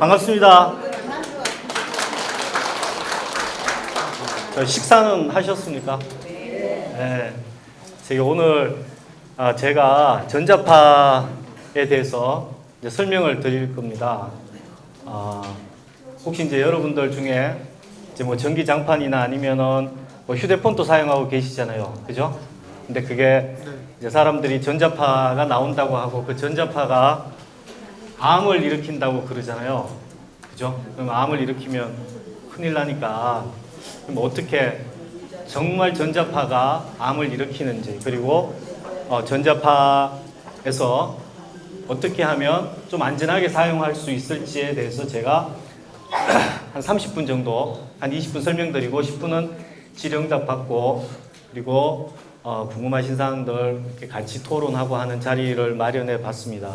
반갑습니다. 식사는 하셨습니까? 네. 오늘 제가 전자파에 대해서 이제 설명을 드릴 겁니다. 혹시 이제 여러분들 중에 이제 뭐 전기장판이나 아니면은 뭐 휴대폰도 사용하고 계시잖아요. 그죠? 근데 그게 이제 사람들이 전자파가 나온다고 하고 그 전자파가 암을 일으킨다고 그러잖아요. 그죠? 그럼 암을 일으키면 큰일 나니까 그럼 어떻게 정말 전자파가 암을 일으키는지, 그리고 전자파에서 어떻게 하면 좀 안전하게 사용할 수 있을지에 대해서 제가 한 30분 정도, 한 20분 설명드리고 10분은 질의응답 받고, 그리고 궁금하신 사항들 이렇게 같이 토론하고 하는 자리를 마련해 봤습니다.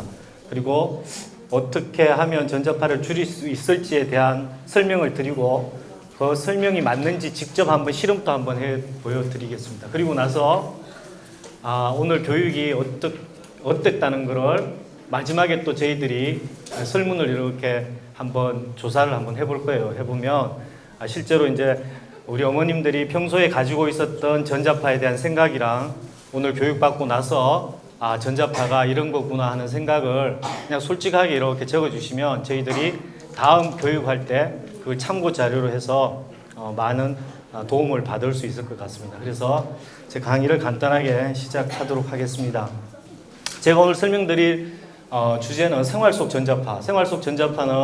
그리고 어떻게 하면 전자파를 줄일 수 있을지에 대한 설명을 드리고, 그 설명이 맞는지 직접 한번 실험도 한번 해 보여드리겠습니다. 그리고 나서 오늘 교육이 어땠다는 것을 마지막에 또 저희들이 설문을 이렇게 한번 조사를 한번 해볼 거예요. 해보면 실제로 이제 우리 어머님들이 평소에 가지고 있었던 전자파에 대한 생각이랑 오늘 교육받고 나서 전자파가 이런 거구나 하는 생각을 그냥 솔직하게 이렇게 적어주시면 저희들이 다음 교육할 때 그 참고 자료로 해서 많은 도움을 받을 수 있을 것 같습니다. 그래서 제 강의를 간단하게 시작하도록 하겠습니다. 제가 오늘 설명드릴 주제는 생활 속 전자파. 생활 속 전자파는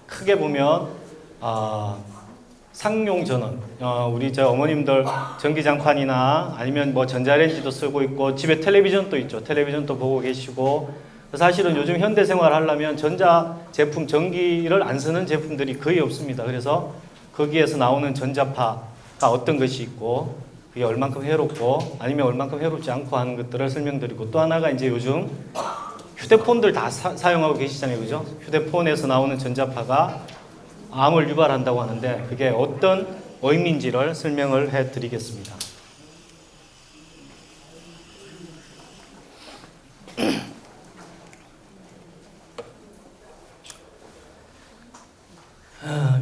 크게 보면 상용 전원, 우리 어머님들 전기장판이나 아니면 뭐 전자레인지도 쓰고 있고 집에 텔레비전도 있죠. 텔레비전도 보고 계시고, 사실은 요즘 현대생활 하려면 전자 제품, 전기를 안 쓰는 제품들이 거의 없습니다. 그래서 거기에서 나오는 전자파가 어떤 것이 있고 그게 얼만큼 해롭고 아니면 얼만큼 해롭지 않고 하는 것들을 설명드리고, 또 하나가 이제 요즘 휴대폰들 다 사용하고 계시잖아요. 그죠? 휴대폰에서 나오는 전자파가 암을 유발한다고 하는데 그게 어떤 의미인지를 설명을 해 드리겠습니다.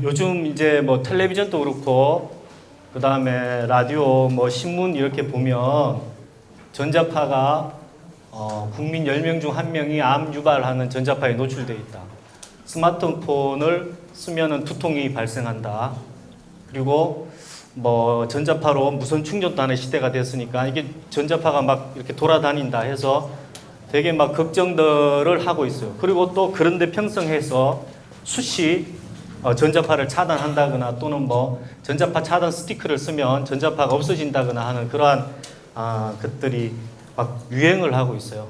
요즘 이제 뭐 텔레비전도 그렇고 그 다음에 라디오, 뭐 신문 이렇게 보면 전자파가 국민 10명 중 1명이 암 유발하는 전자파에 노출되어 있다. 스마트폰을 쓰면은 두통이 발생한다. 그리고 뭐 전자파로 무선 충전도 하는 시대가 됐으니까 이게 전자파가 막 이렇게 돌아다닌다 해서 되게 막 걱정들을 하고 있어요. 그리고 또 그런데 편성해서 수시 전자파를 차단한다거나 또는 뭐 전자파 차단 스티커를 쓰면 전자파가 없어진다거나 하는 그러한 것들이 막 유행을 하고 있어요.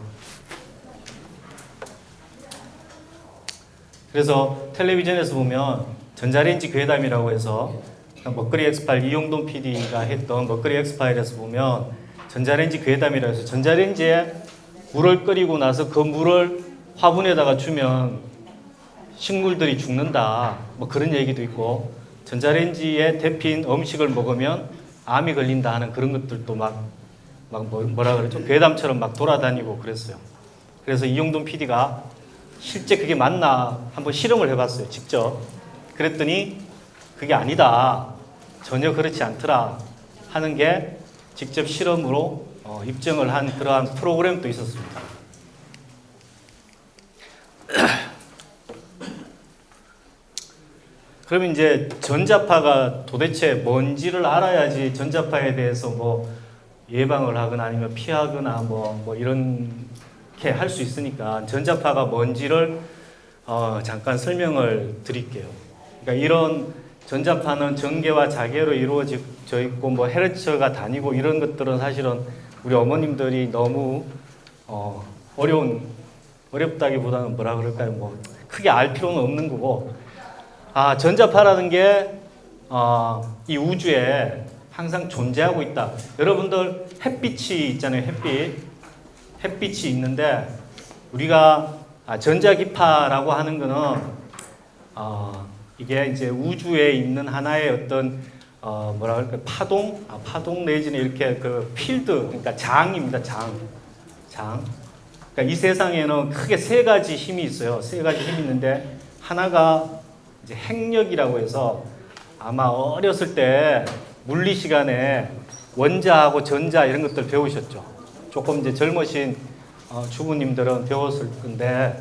그래서 텔레비전에서 보면 전자레인지 괴담이라고 해서 먹거리 엑스파일 이용돈 PD가 했던 먹거리 엑스파일에서 보면 전자레인지 괴담이라고 해서 전자레인지에 물을 끓이고 나서 그 물을 화분에다가 주면 식물들이 죽는다, 뭐 그런 얘기도 있고, 전자레인지에 데핀 음식을 먹으면 암이 걸린다 하는 그런 것들도 뭐라 그러죠? 괴담처럼 막 돌아다니고 그랬어요. 그래서 이용돈 PD가 실제 그게 맞나 한번 실험을 해봤어요. 직접. 그랬더니 그게 아니다. 전혀 그렇지 않더라 하는 게 직접 실험으로 입증을 한 그러한 프로그램도 있었습니다. 그러면 이제 전자파가 도대체 뭔지를 알아야지 전자파에 대해서 뭐 예방을 하거나 아니면 피하거나 뭐 이렇게 할 수 있으니까 전자파가 뭔지를 잠깐 드릴게요. 그러니까 이런 전자파는 전개와 자개로 이루어져 있고 뭐 헤르츠가 다니고 이런 것들은 사실은 우리 어머님들이 너무 어렵다기보다는 뭐라 그럴까요? 뭐 크게 알 필요는 없는 거고, 전자파라는 게 이 우주에 항상 존재하고 있다. 여러분들 햇빛이 있잖아요. 햇빛이 있는데 우리가 전자기파라고 하는 거는 이게 이제 우주에 있는 하나의 어떤 뭐라 그럴까 파동 내지는 이렇게 그 필드, 그러니까 장입니다. 장. 그러니까 이 세상에는 크게 세 가지 힘이 있어요. 세 가지 힘이 있는데 하나가 이제 핵력이라고 해서 아마 어렸을 때 물리 시간에 원자하고 전자 이런 것들 배우셨죠. 조금 이제 젊으신 주부님들은 배웠을 건데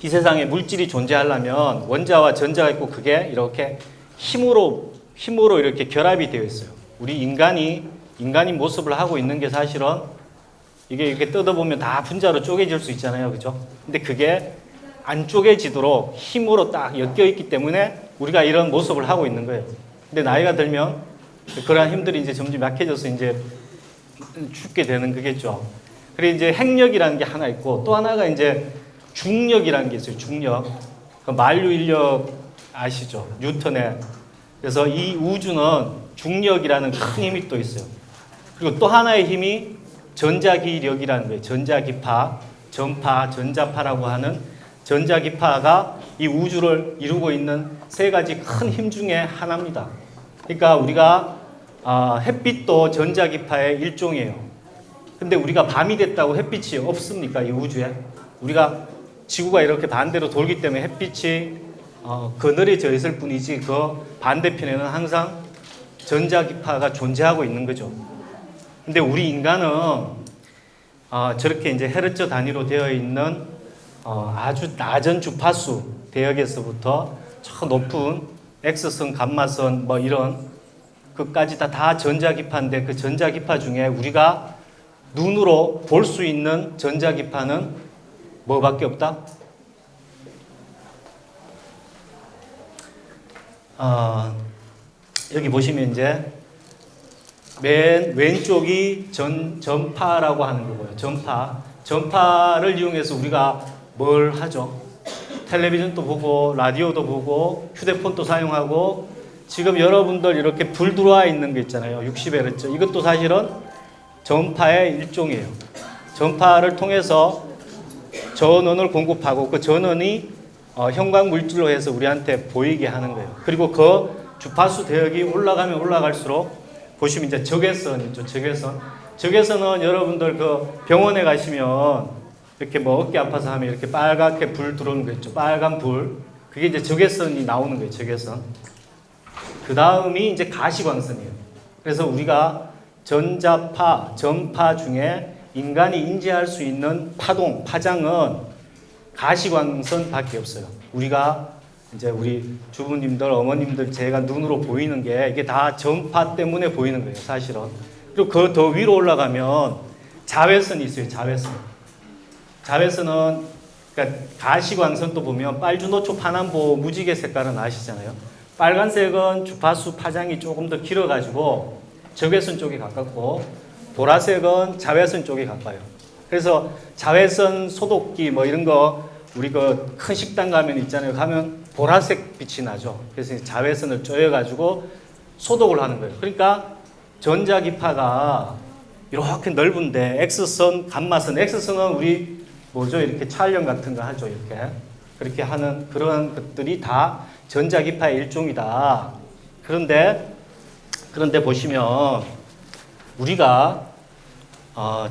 이 세상에 물질이 존재하려면 원자와 전자가 있고 그게 이렇게 힘으로 이렇게 결합이 되어 있어요. 우리 인간이 모습을 하고 있는 게 사실은 이게 이렇게 뜯어보면 다 분자로 쪼개질 수 있잖아요. 그죠? 근데 그게 안 쪼개지도록 힘으로 딱 엮여 있기 때문에 우리가 이런 모습을 하고 있는 거예요. 근데 나이가 들면 그러한 힘들이 이제 점점 약해져서 이제 죽게 되는 거겠죠. 그리고 이제 핵력이라는 게 하나 있고 또 하나가 이제 중력이라는 게 있어요. 중력. 그 만류 인력 아시죠? 뉴턴의. 그래서 이 우주는 중력이라는 큰 힘이 또 있어요. 그리고 또 하나의 힘이 전자기력이라는 거예요. 전자기파, 전파, 전자파라고 하는 전자기파가 이 우주를 이루고 있는 세 가지 큰 힘 중에 하나입니다. 그러니까 우리가 햇빛도 전자기파의 일종이에요. 근데 우리가 밤이 됐다고 햇빛이 없습니까? 이 우주에. 우리가 지구가 이렇게 반대로 돌기 때문에 햇빛이 그늘에 있을 뿐이지 그 반대편에는 항상 전자기파가 존재하고 있는 거죠. 근데 우리 인간은 저렇게 이제 헤르츠 단위로 되어 있는 아주 낮은 주파수 대역에서부터 저 높은 X선, 감마선 뭐 이런 그까지 다 전자기파인데 그 전자기파 중에 우리가 눈으로 볼 수 있는 전자기파는 뭐밖에 없다? 여기 보시면 이제 맨 왼쪽이 전파라고 하는 거고요. 전파를 이용해서 우리가 뭘 하죠? 텔레비전도 보고 라디오도 보고 휴대폰도 사용하고 지금 여러분들 이렇게 불 들어와 있는 거 있잖아요. 60Hz. 이것도 사실은 전파의 일종이에요. 전파를 통해서 전원을 공급하고 그 전원이 형광 물질로 해서 우리한테 보이게 하는 거예요. 그리고 그 주파수 대역이 올라가면 올라갈수록 보시면 이제 적외선 있죠. 적외선은 여러분들 그 병원에 가시면 이렇게 뭐 어깨 아파서 하면 이렇게 빨갛게 불 들어오는 거 있죠. 빨간 불. 그게 이제 적외선이 나오는 거예요. 적외선. 그 다음이 이제 가시광선이에요. 그래서 우리가 전파 중에 인간이 인지할 수 있는 파장은 가시광선 밖에 없어요. 우리가 이제 우리 주부님들, 어머님들 제가 눈으로 보이는 게 이게 다 전파 때문에 보이는 거예요, 사실은. 그리고 그 더 위로 올라가면 자외선이 있어요, 자외선은 그러니까 가시광선도 보면 빨주노초 파남보 무지개 색깔은 아시잖아요. 빨간색은 주파수 파장이 조금 더 길어가지고 적외선 쪽에 가깝고 보라색은 자외선 쪽에 가까워요. 그래서 자외선 소독기 뭐 이런 거 우리 그 큰 식당 가면 있잖아요. 가면 보라색 빛이 나죠. 그래서 자외선을 쪼여가지고 소독을 하는 거예요. 그러니까 전자기파가 이렇게 넓은데 X선, 감마선, X선은 우리 뭐죠? 이렇게 촬영 같은 거 하죠. 이렇게. 그렇게 하는 그런 것들이 다 전자기파의 일종이다. 그런데 보시면 우리가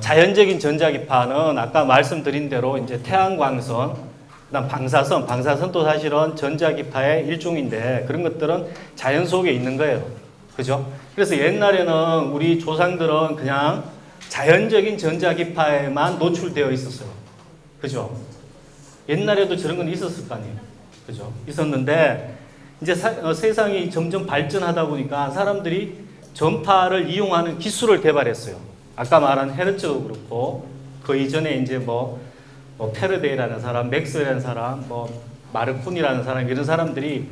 자연적인 전자기파는 아까 말씀드린 대로 이제 태양광선, 그다음 방사선도 사실은 전자기파의 일종인데 그런 것들은 자연 속에 있는 거예요. 그죠? 그래서 옛날에는 우리 조상들은 그냥 자연적인 전자기파에만 노출되어 있었어요. 그죠? 옛날에도 저런 건 있었을 거 아니에요. 그죠? 있었는데 이제 세상이 점점 발전하다 보니까 사람들이 전파를 이용하는 기술을 개발했어요. 아까 말한 헤르츠도 그렇고 그 이전에 이제 뭐 페르데이라는 사람, 맥스웰이라는 사람, 마르코니라는 사람 이런 사람들이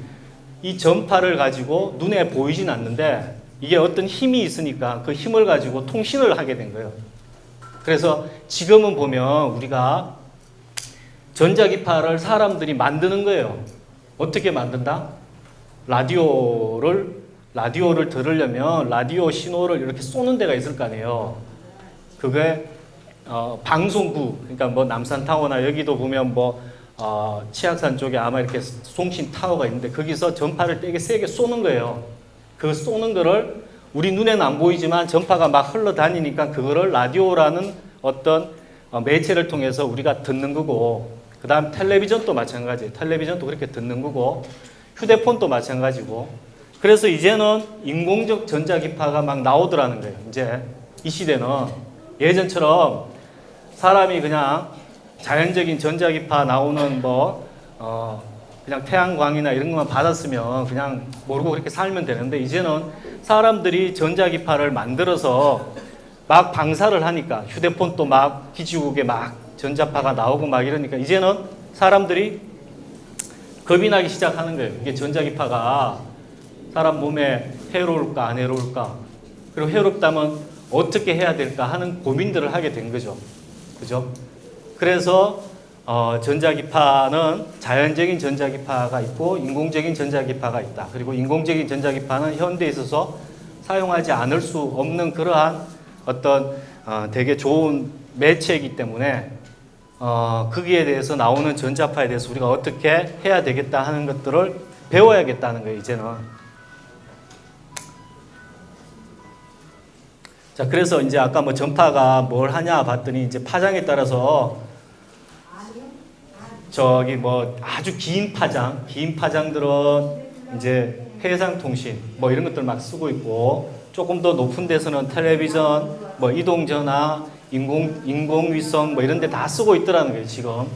이 전파를 가지고 눈에 보이진 않는데 이게 어떤 힘이 있으니까 그 힘을 가지고 통신을 하게 된 거예요. 그래서 지금은 보면 우리가 전자기파를 사람들이 만드는 거예요. 어떻게 만든다? 라디오를 들으려면 라디오 신호를 이렇게 쏘는 데가 있을 거 아니에요. 그게 방송국, 그러니까 뭐 남산타워나 여기도 보면 치악산 쪽에 아마 이렇게 송신 타워가 있는데 거기서 전파를 되게 세게 쏘는 거예요. 그 쏘는 거를 우리 눈에는 안 보이지만 전파가 막 흘러다니니까 그거를 라디오라는 어떤 매체를 통해서 우리가 듣는 거고, 그 다음 텔레비전도 마찬가지예요. 텔레비전도 그렇게 듣는 거고, 휴대폰도 마찬가지고. 그래서 이제는 인공적 전자기파가 막 나오더라는 거예요. 이제 이 시대는 예전처럼 사람이 그냥 자연적인 전자기파 나오는 그냥 태양광이나 이런 것만 받았으면 그냥 모르고 그렇게 살면 되는데 이제는 사람들이 전자기파를 만들어서 막 방사를 하니까 휴대폰도 막 기지국에 막 전자파가 나오고 막 이러니까 이제는 사람들이 겁이 나기 시작하는 거예요. 이게 전자기파가 사람 몸에 해로울까 안 해로울까, 그리고 해롭다면 어떻게 해야 될까 하는 고민들을 하게 된 거죠. 그죠? 그래서 전자기파는 자연적인 전자기파가 있고 인공적인 전자기파가 있다. 그리고 인공적인 전자기파는 현대에 있어서 사용하지 않을 수 없는 그러한 어떤 되게 좋은 매체이기 때문에 거기에 대해서 나오는 전자파에 대해서 우리가 어떻게 해야 되겠다 하는 것들을 배워야겠다는 거예요, 이제는. 자, 그래서 이제 아까 전파가 뭘 하냐 봤더니 이제 파장에 따라서 아주 긴 파장들은 이제 해상통신 이런 것들 막 쓰고 있고, 조금 더 높은 데서는 텔레비전, 이동전화, 인공위성 이런 데 다 쓰고 있더라는 거예요, 지금.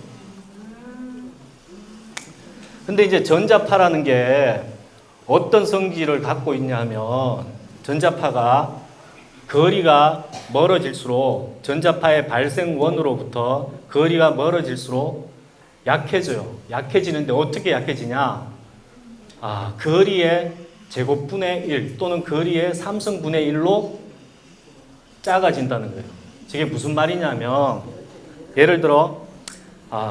근데 이제 전자파라는 게 어떤 성질을 갖고 있냐 하면, 전자파가 거리가 멀어질수록 전자파의 발생원으로부터 거리가 멀어질수록 약해져요. 약해지는데 어떻게 약해지냐? 거리의 제곱분의 1 또는 거리의 3승분의 1로 작아진다는 거예요. 저게 무슨 말이냐면, 예를 들어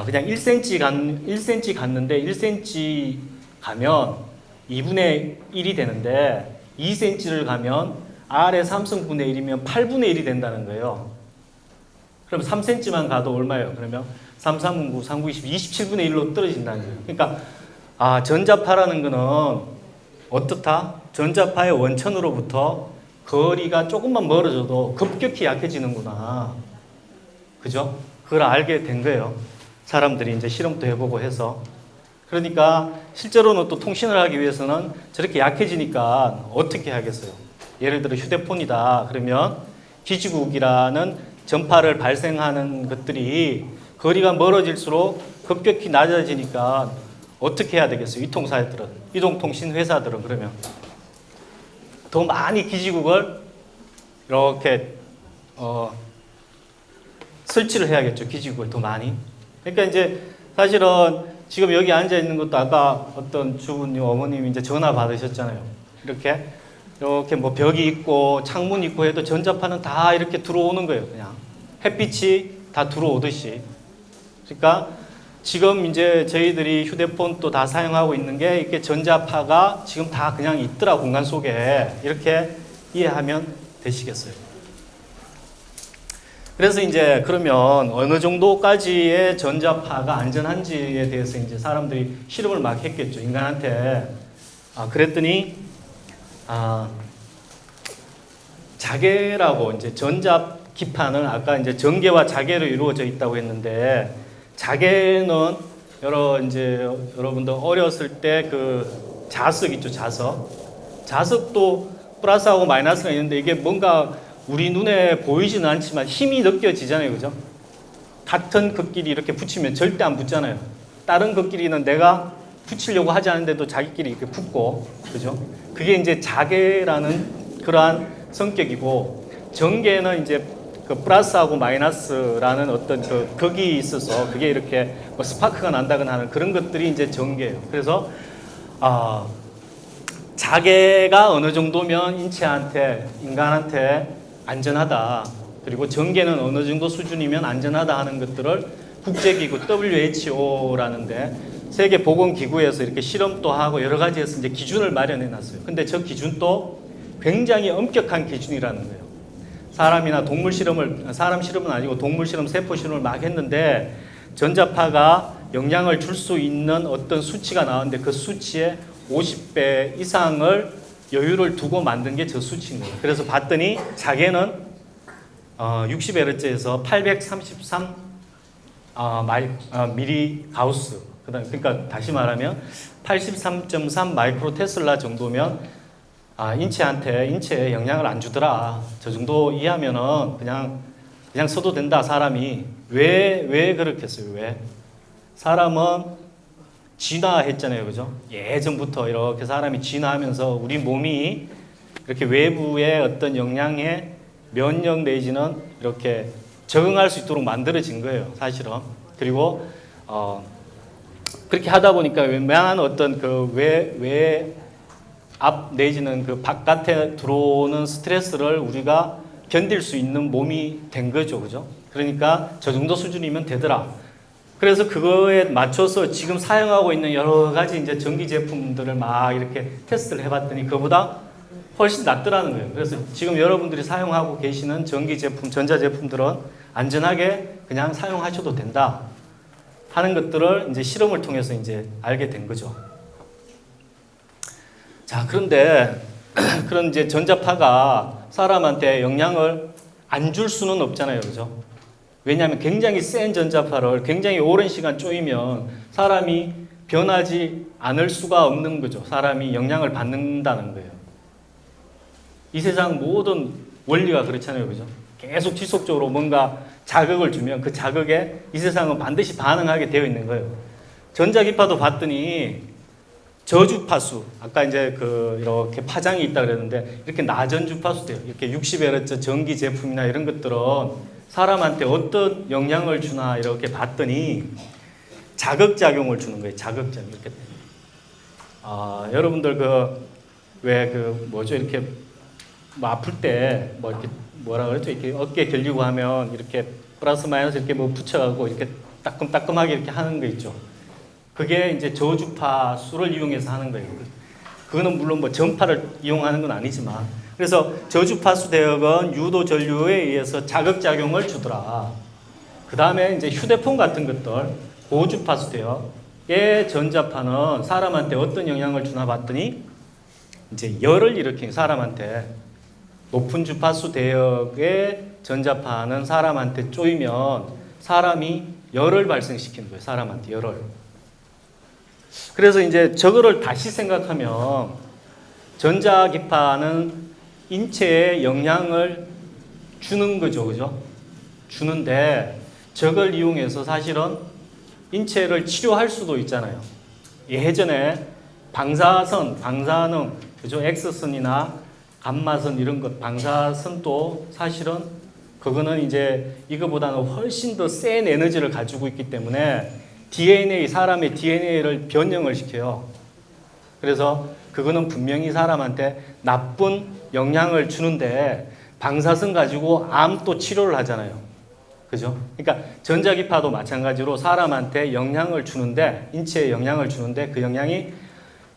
그냥 1cm 갔는데 1cm 가면 2분의 1이 되는데 2cm를 가면 R의 3승분의 1이면 8분의 1이 된다는 거예요. 그럼 3cm만 가도 얼마예요? 그러면 3, 3, 9, 3, 9, 20, 27분의 1로 떨어진다는 거예요. 그러니까 전자파라는 거는 어떻다? 전자파의 원천으로부터 거리가 조금만 멀어져도 급격히 약해지는구나. 그죠? 그걸 알게 된 거예요. 사람들이 이제 실험도 해보고 해서. 그러니까 실제로는 또 통신을 하기 위해서는 저렇게 약해지니까 어떻게 하겠어요? 예를 들어 휴대폰이다. 그러면 기지국이라는 전파를 발생하는 것들이 거리가 멀어질수록 급격히 낮아지니까 어떻게 해야 되겠어요? 이통사들은, 이동통신 회사들은 그러면 더 많이 기지국을 이렇게 설치를 해야겠죠. 기지국을 더 많이. 그러니까 이제 사실은 지금 여기 앉아 있는 것도 아까 어떤 주부님, 어머님이 이제 전화 받으셨잖아요. 이렇게 벽이 있고 창문이 있고 해도 전자파는 다 이렇게 들어오는 거예요. 그냥 햇빛이 다 들어오듯이. 그러니까 지금 이제 저희들이 휴대폰도 다 사용하고 있는 게 이렇게 전자파가 지금 다 그냥 있더라, 공간 속에. 이렇게 이해하면 되시겠어요. 그래서 이제 그러면 어느 정도까지의 전자파가 안전한지에 대해서 이제 사람들이 실험을 막 했겠죠, 인간한테. 그랬더니 자개라고, 이제 전자기파는 아까 이제 전개와 자개로 이루어져 있다고 했는데, 자개는 이제 여러분들 어렸을 때 그 자석 있죠, 자석. 자석도 플러스하고 마이너스가 있는데 이게 뭔가 우리 눈에 보이지는 않지만 힘이 느껴지잖아요, 그죠? 같은 극끼리 이렇게 붙이면 절대 안 붙잖아요. 다른 극끼리는 내가 붙이려고 하지 않는데도 자기끼리 이렇게 붙고, 그죠? 그게 이제 자개라는 그러한 성격이고, 전개는 이제 그 플러스하고 마이너스라는 어떤 그 극이 있어서 그게 이렇게 뭐 스파크가 난다거나 하는 그런 것들이 이제 전개예요. 그래서 자개가 어느 정도면 인간한테 안전하다. 그리고 전개는 어느 정도 수준이면 안전하다 하는 것들을 국제기구 WHO라는데 세계보건기구에서 이렇게 실험도 하고 여러 가지에서 이제 기준을 마련해 놨어요. 근데 저 기준도 굉장히 엄격한 기준이라는 거예요. 사람 실험은 아니고 동물 실험, 세포 실험을 막 했는데 전자파가 영향을 줄 수 있는 어떤 수치가 나왔는데 그 수치의 50배 이상을 여유를 두고 만든 게 저 수치인 거예요. 그래서 봤더니 자개는 60Hz에서 833 미리 가우스. 그러니까 다시 말하면 83.3 마이크로 테슬라 정도면 인체에 영향을 안 주더라. 저 정도 이하면은 그냥 써도 된다. 사람이 왜 그렇겠어요? 왜? 사람은 진화했잖아요, 그죠? 예전부터 이렇게 사람이 진화하면서 우리 몸이 이렇게 외부의 어떤 영향에 면역 내지는 이렇게 적응할 수 있도록 만들어진 거예요, 사실은. 그리고 그렇게 하다 보니까 웬만한 어떤 그 앞 내지는 그 바깥에 들어오는 스트레스를 우리가 견딜 수 있는 몸이 된 거죠, 그죠? 그러니까 저 정도 수준이면 되더라. 그래서 그거에 맞춰서 지금 사용하고 있는 여러 가지 이제 전기 제품들을 막 이렇게 테스트를 해봤더니 그거보다 훨씬 낫더라는 거예요. 그래서 지금 여러분들이 사용하고 계시는 전기 제품, 전자 제품들은 안전하게 그냥 사용하셔도 된다 하는 것들을 이제 실험을 통해서 이제 알게 된 거죠. 자, 그런데 그런 이제 전자파가 사람한테 영향을 안 줄 수는 없잖아요, 그죠? 왜냐하면 굉장히 센 전자파를 굉장히 오랜 시간 쪼이면 사람이 변하지 않을 수가 없는 거죠. 사람이 영향을 받는다는 거예요. 이 세상 모든 원리가 그렇잖아요, 그죠? 계속 지속적으로 뭔가 자극을 주면 그 자극에 이 세상은 반드시 반응하게 되어 있는 거예요. 전자기파도 봤더니 저주파수, 아까 이제 이렇게 파장이 있다 그랬는데 이렇게 낮은 주파수대요. 이렇게 60Hz 전기 제품이나 이런 것들은 사람한테 어떤 영향을 주나 이렇게 봤더니 자극작용을 주는 거예요. 자극작용. 이렇게. 여러분들 이렇게 뭐 아플 때 뭐 이렇게 뭐라 그랬죠? 이렇게 어깨 결리고 하면 이렇게 플러스 마이너스 이렇게 뭐 붙여가고 이렇게 따끔따끔하게 이렇게 하는 거 있죠. 그게 이제 저주파수를 이용해서 하는 거예요. 그거는 물론 뭐 전파를 이용하는 건 아니지만, 그래서 저주파수 대역은 유도 전류에 의해서 자극작용을 주더라. 그 다음에 이제 휴대폰 같은 것들, 고주파수 대역의 전자파는 사람한테 어떤 영향을 주나 봤더니 이제 열을 일으키는 사람한테 높은 주파수 대역의 전자파는 사람한테 쪼이면 사람이 열을 발생시키는 거예요. 사람한테 열을. 그래서 이제 저거를 다시 생각하면 전자기파는 인체에 영향을 주는 거죠, 그죠? 주는데 저걸 이용해서 사실은 인체를 치료할 수도 있잖아요. 예전에 방사능, 그죠? X선이나 감마선 이런 것, 방사선도 사실은 그거는 이제 이거보다는 훨씬 더 센 에너지를 가지고 있기 때문에 사람의 DNA를 변형을 시켜요. 그래서 그거는 분명히 사람한테 나쁜 영향을 주는데 방사선 가지고 암 또 치료를 하잖아요. 그죠? 그러니까 전자기파도 마찬가지로 사람한테 영향을 주는데, 인체에 영향을 주는데 그 영향이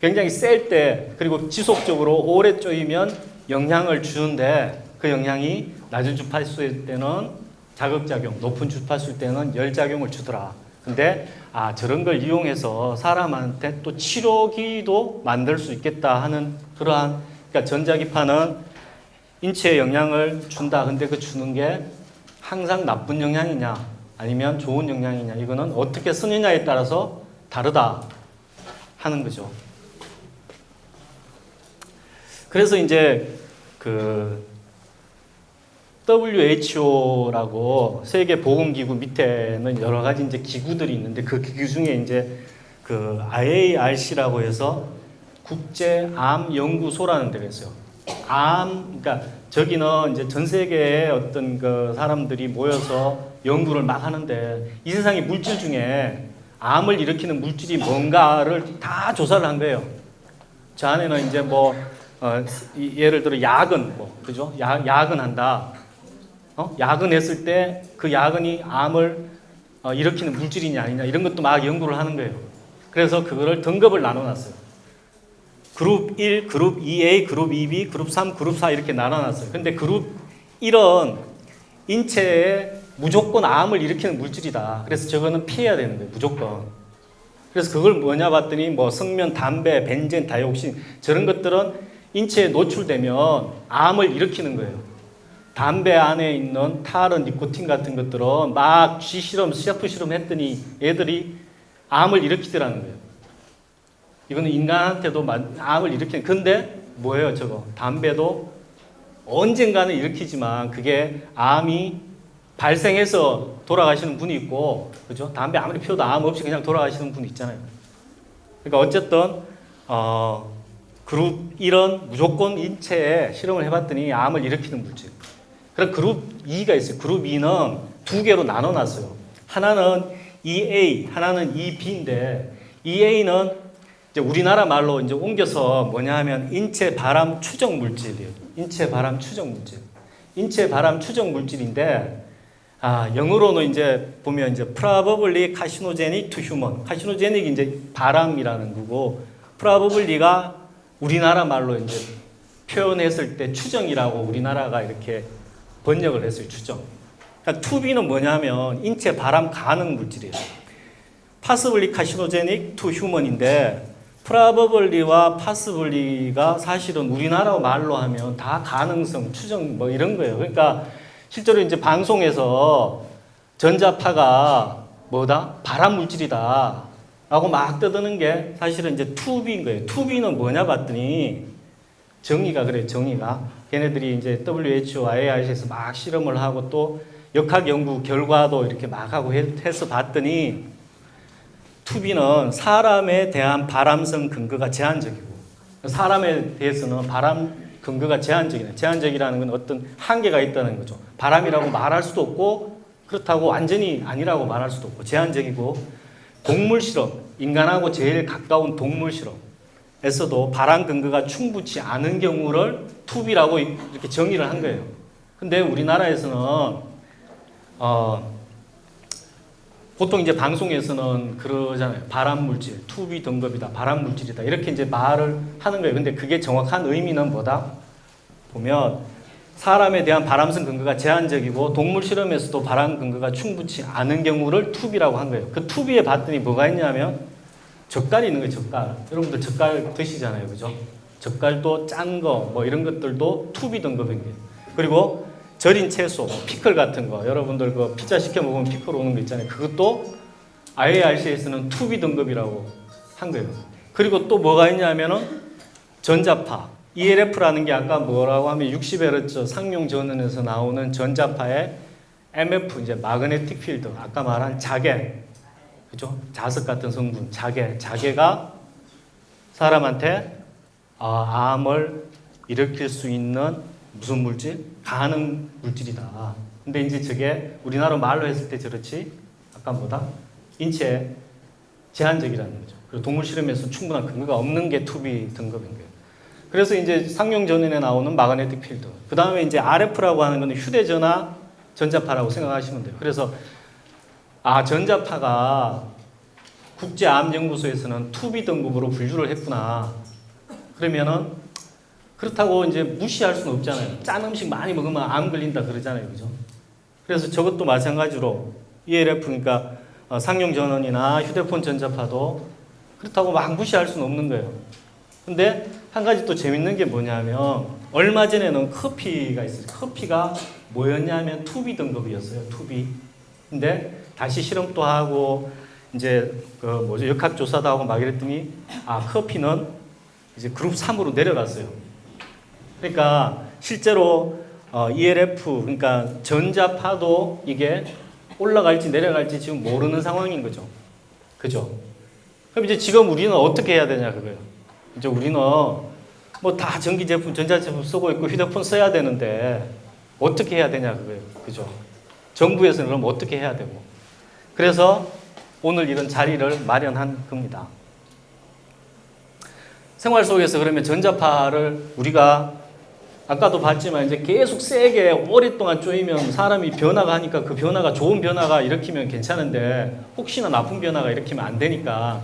굉장히 셀 때, 그리고 지속적으로 오래 쪼이면 영향을 주는데 그 영향이 낮은 주파수일 때는 자극작용, 높은 주파수일 때는 열작용을 주더라. 근데 저런 걸 이용해서 사람한테 또 치료기도 만들 수 있겠다 하는 그러한, 그러니까 전자기파는 인체에 영향을 준다. 근데 그 주는 게 항상 나쁜 영향이냐 아니면 좋은 영향이냐, 이거는 어떻게 쓰느냐에 따라서 다르다 하는 거죠. 그래서 이제 그 WHO라고 세계보건기구 밑에는 여러 가지 이제 기구들이 있는데 그 기구 중에 이제 그 IARC라고 해서 국제암연구소라는 데가 있어요. 그러니까 저기는 이제 전 세계의 어떤 그 사람들이 모여서 연구를 막 하는데 이 세상의 물질 중에 암을 일으키는 물질이 뭔가를 다 조사를 한 거예요. 저 안에는 이제 뭐 예를 들어 야근 그죠? 야근한다. 야근했을 때 그 야근이 암을 일으키는 물질이냐 아니냐 이런 것도 막 연구를 하는 거예요. 그래서 그거를 등급을 나눠놨어요. 그룹 1, 그룹 2A, 그룹 2B, 그룹 3, 그룹 4 이렇게 나눠놨어요. 근데 그룹 1은 인체에 무조건 암을 일으키는 물질이다. 그래서 저거는 피해야 되는 거예요. 무조건. 그래서 그걸 뭐냐 봤더니 뭐 성면, 담배, 벤젠, 다이옥신 저런 것들은 인체에 노출되면 암을 일으키는 거예요. 담배 안에 있는 타른, 니코틴 같은 것들은 막 쥐 실험, CF 실험 했더니 애들이 암을 일으키더라는 거예요. 이거는 인간한테도 암을 일으키는. 근데 뭐예요, 저거? 담배도 언젠가는 일으키지만 그게 암이 발생해서 돌아가시는 분이 있고, 그죠? 담배 아무리 피워도 암 없이 그냥 돌아가시는 분이 있잖아요. 그러니까 어쨌든 그룹 1은 무조건 인체에 실험을 해봤더니 암을 일으키는 물질. 그럼 그룹 2가 있어요. 그룹 2는 두 개로 나눠놨어요. 하나는 EA, 하나는 EB인데 EA는 이제 우리나라 말로 이제 옮겨서 뭐냐 하면 인체 바람 추적 물질이에요. 인체 바람 추적 물질. 인체 바람 추적 물질인데 영어로는 이제 보면 이제 probably carcinogenic to human. carcinogenic이 이제 바람이라는 거고 probably가 우리나라 말로 이제 표현했을 때 추정이라고 우리나라가 이렇게 번역을 했어요. 추정. 그러니까 투비는 뭐냐면 인체 발암 가능 물질이에요. possibly carcinogenic to human인데 probably와 possibly가 사실은 우리나라 말로 하면 다 가능성, 추정 뭐 이런 거예요. 그러니까 실제로 이제 방송에서 전자파가 뭐다? 발암 물질이다. 라고 막 떠드는 게 사실은 이제 투비인 거예요. 투비는 뭐냐 봤더니 정의가 그래요. 정의가. 걔네들이 이제 WHO, IARC에서 막 실험을 하고 또 역학 연구 결과도 이렇게 막 하고 해서 봤더니 투비는 사람에 대한 발암성 근거가 제한적이고 사람에 대해서는 발암 근거가 제한적이네. 제한적이라는 건 어떤 한계가 있다는 거죠. 발암이라고 말할 수도 없고 그렇다고 완전히 아니라고 말할 수도 없고 제한적이고 동물 실험, 인간하고 제일 가까운 동물 실험에서도 발암 근거가 충분치 않은 경우를 투비라고 이렇게 정의를 한 거예요. 근데 우리나라에서는 보통 이제 방송에서는 그러잖아요. 발암 물질, 투비 등급이다, 발암 물질이다 이렇게 이제 말을 하는 거예요. 근데 그게 정확한 의미는 뭐다? 보면 사람에 대한 발암성 근거가 제한적이고 동물 실험에서도 발암 근거가 충분치 않은 경우를 투비라고 한 거예요. 그 투비에 봤더니 뭐가 있냐면 젓갈이 있는 거예요. 젓갈. 여러분들 젓갈 드시잖아요, 그죠? 젓갈도 짠 거, 뭐 이런 것들도 투비 등급인 거예요. 그리고 절인 채소, 피클 같은 거, 여러분들 그 피자 시켜 먹으면 피클 오는 거 있잖아요. 그것도 IARC에서는 투비 등급이라고 한 거예요. 그리고 또 뭐가 있냐면은 전자파, ELF라는 게 아까 뭐라고 하면 60Hz 상용 전원에서 나오는 전자파의 MF, 이제 마그네틱 필드, 아까 말한 자개, 그죠? 자석 같은 성분, 자개가 사람한테 암을 일으킬 수 있는 무슨 물질? 가능 물질이다. 근데 이제 저게 우리나라 말로 했을 때 저렇지, 아까 뭐다? 인체에 제한적이라는 거죠. 그리고 동물 실험에서 충분한 근거가 없는 게 투비 등급인 거예요. 그래서 이제 상용 전원에 나오는 마그네틱 필드. 그 다음에 이제 RF라고 하는 건 휴대전화 전자파라고 생각하시면 돼요. 그래서 전자파가 국제암연구소에서는 투비 등급으로 분류를 했구나. 그러면은 그렇다고 이제 무시할 수는 없잖아요. 짠 음식 많이 먹으면 암 걸린다 그러잖아요, 그죠? 그래서 저것도 마찬가지로 ELF, 그러니까 상용 전원이나 휴대폰 전자파도 그렇다고 막 무시할 수는 없는 거예요. 근데 한 가지 또 재밌는 게 뭐냐면 얼마 전에는 커피가 있어요. 커피가 뭐였냐면 투비 등급이었어요. 투비. 근데 다시 실험도 하고 이제 역학조사도 하고 막 이랬더니 커피는 이제 그룹 3으로 내려갔어요. 그러니까 실제로 ELF 그러니까 전자파도 이게 올라갈지 내려갈지 지금 모르는 상황인 거죠. 그죠? 그럼 이제 지금 우리는 어떻게 해야 되냐 그거예요. 이제 우리는 뭐 다 전기 제품, 전자 제품 쓰고 있고 휴대폰 써야 되는데 어떻게 해야 되냐 그거예요. 그죠? 정부에서는 그럼 어떻게 해야 되고. 그래서 오늘 이런 자리를 마련한 겁니다. 생활 속에서 그러면 전자파를 우리가 아까도 봤지만 이제 계속 세게 오랫동안 쪼이면 사람이 변화가 하니까 그 변화가 좋은 변화가 일으키면 괜찮은데 혹시나 나쁜 변화가 일으키면 안 되니까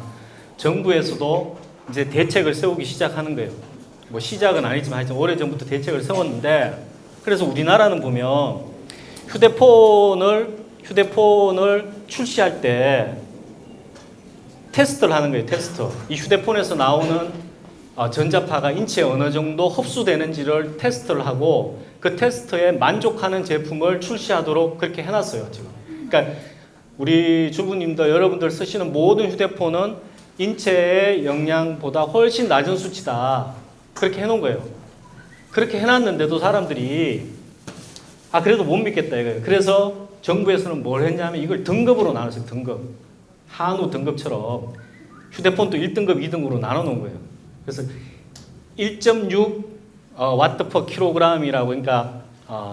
정부에서도 이제 대책을 세우기 시작하는 거예요. 뭐 시작은 아니지만 하여튼 오래전부터 대책을 세웠는데 그래서 우리나라는 보면 휴대폰을 출시할 때 테스트를 하는 거예요. 테스트. 이 휴대폰에서 나오는 전자파가 인체에 어느 정도 흡수되는지를 테스트를 하고 그 테스트에 만족하는 제품을 출시하도록 그렇게 해놨어요. 지금. 그러니까 우리 주부님들 여러분들 쓰시는 모든 휴대폰은 인체의 영양보다 훨씬 낮은 수치다. 그렇게 해놓은 거예요. 그렇게 해놨는데도 사람들이 그래도 못 믿겠다 이거예요. 그래서 정부에서는 뭘 했냐면 이걸 등급으로 나눴어요. 등급. 한우 등급처럼 휴대폰도 1등급, 2등급으로 나눠놓은 거예요. 그래서 1.6 와트 퍼 킬로그램이라고 그러니까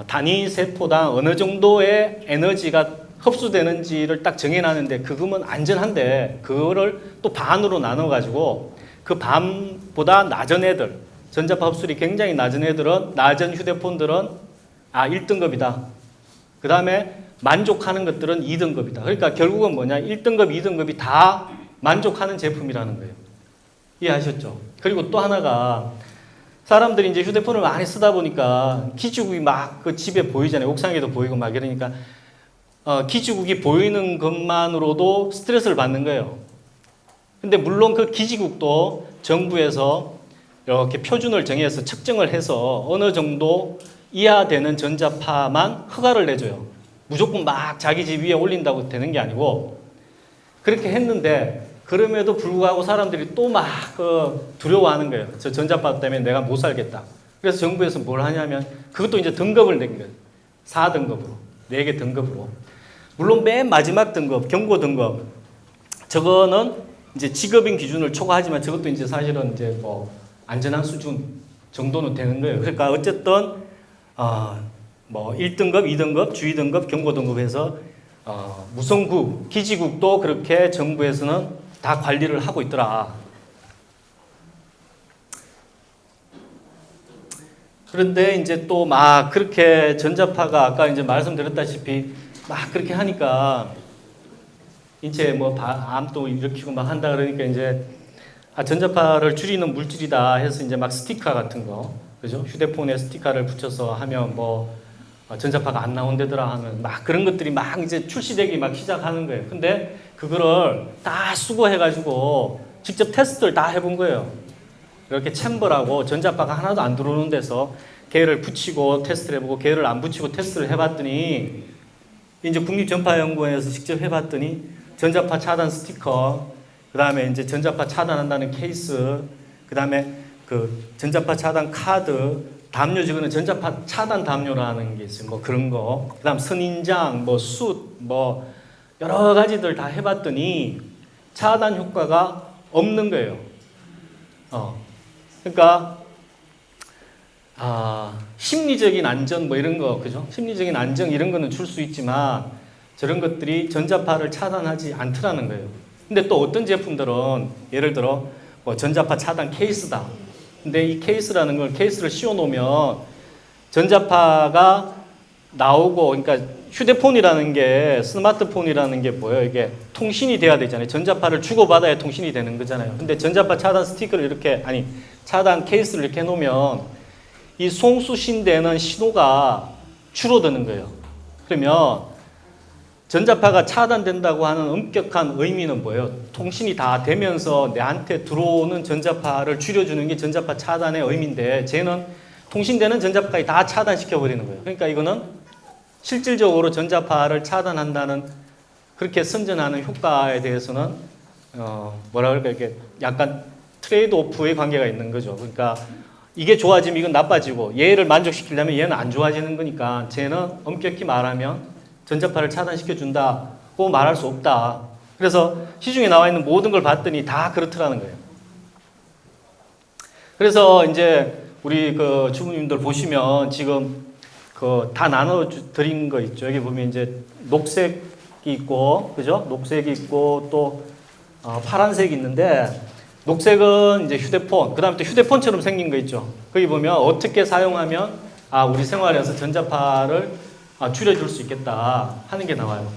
단위 세포당 어느 정도의 에너지가 흡수되는지를 딱 정해놨는데 그거면 안전한데 그거를 또 반으로 나눠가지고 그 반보다 낮은 애들 전자파 흡수율이 굉장히 낮은 애들은 낮은 휴대폰들은 1등급이다. 그 다음에 만족하는 것들은 2등급이다. 그러니까 결국은 뭐냐 1등급, 2등급이 다 만족하는 제품이라는 거예요. 이해하셨죠? 그리고 또 하나가 사람들이 이제 휴대폰을 많이 쓰다 보니까 기지국이 막 그 집에 보이잖아요. 옥상에도 보이고 막 이러니까 기지국이 보이는 것만으로도 스트레스를 받는 거예요. 근데 물론 그 기지국도 정부에서 이렇게 표준을 정해서 측정을 해서 어느 정도 이하 되는 전자파만 허가를 내줘요. 무조건 막 자기 집 위에 올린다고 되는 게 아니고 그렇게 했는데 그럼에도 불구하고 사람들이 또 막 두려워하는 거예요. 저 전자파 때문에 내가 못 살겠다. 그래서 정부에서 뭘 하냐면 그것도 이제 등급을 낸 거예요. 4등급으로. 4개 등급으로. 물론 맨 마지막 등급, 경고 등급. 저거는 이제 직업인 기준을 초과하지만 저것도 이제 사실은 이제 뭐 안전한 수준 정도는 되는 거예요. 그러니까 어쨌든 뭐 1등급, 2등급, 주의 등급, 경고 등급 해서 무선국, 기지국도 그렇게 정부에서는 다 관리를 하고 있더라. 그런데 이제 또 막 그렇게 전자파가 아까 이제 말씀드렸다시피 막 그렇게 하니까 인체에 뭐 암도 일으키고 막 한다 그러니까 이제 전자파를 줄이는 물질이다 해서 이제 막 스티커 같은 거, 그죠? 휴대폰에 스티커를 붙여서 하면 뭐 전자파가 안 나온다더라 하면 막 그런 것들이 막 이제 출시되기 막 시작하는 거예요. 근데 그거를 다 수거해가지고 직접 테스트를 다 해본 거예요. 이렇게 챔버라고 전자파가 하나도 안 들어오는 데서 걔를 붙이고 테스트를 해보고 걔를 안 붙이고 테스트를 해봤더니 이제 국립전파연구원에서 직접 해봤더니 전자파 차단 스티커, 그 다음에 이제 전자파 차단한다는 케이스, 그 다음에 그 전자파 차단 카드, 담요 저거는 전자파 차단 담요라는 게 있어요. 뭐 그런 거. 그 다음 선인장, 뭐 숯, 뭐 여러 가지들 다 해봤더니 차단 효과가 없는 거예요. 그러니까 심리적인 안전 뭐 이런 거, 그죠? 심리적인 안정 이런 거는 줄 수 있지만 저런 것들이 전자파를 차단하지 않더라는 거예요. 근데 또 어떤 제품들은 예를 들어 뭐 전자파 차단 케이스다. 근데 이 케이스라는 걸 케이스를 씌워 놓으면 전자파가 나오고, 그러니까 휴대폰이라는 게, 스마트폰이라는 게 뭐예요? 이게 통신이 돼야 되잖아요. 전자파를 주고받아야 통신이 되는 거잖아요. 근데 전자파 차단 스티커를 이렇게, 차단 케이스를 이렇게 해놓으면 이 송수신되는 신호가 줄어드는 거예요. 그러면 전자파가 차단된다고 하는 엄격한 의미는 뭐예요? 통신이 다 되면서 내한테 들어오는 전자파를 줄여주는 게 전자파 차단의 의미인데 쟤는 통신되는 전자파까지 다 차단시켜버리는 거예요. 그러니까 이거는 실질적으로 전자파를 차단한다는 그렇게 선전하는 효과에 대해서는 뭐라 그럴까 이게 약간 트레이드 오프의 관계가 있는 거죠. 그러니까 이게 좋아지면 이건 나빠지고 얘를 만족시키려면 얘는 안 좋아지는 거니까 쟤는 엄격히 말하면 전자파를 차단시켜 준다고 말할 수 없다. 그래서 시중에 나와 있는 모든 걸 봤더니 다 그렇더라는 거예요. 그래서 이제 우리 그 주부님들 보시면 지금 그 다 나눠 드린 거 있죠. 여기 보면 이제 녹색이 있고, 그죠? 녹색이 있고 또 파란색이 있는데 녹색은 이제 휴대폰, 그 다음에 또 휴대폰처럼 생긴 거 있죠. 거기 보면 어떻게 사용하면 우리 생활에서 전자파를 줄여줄 수 있겠다 하는 게 나와요.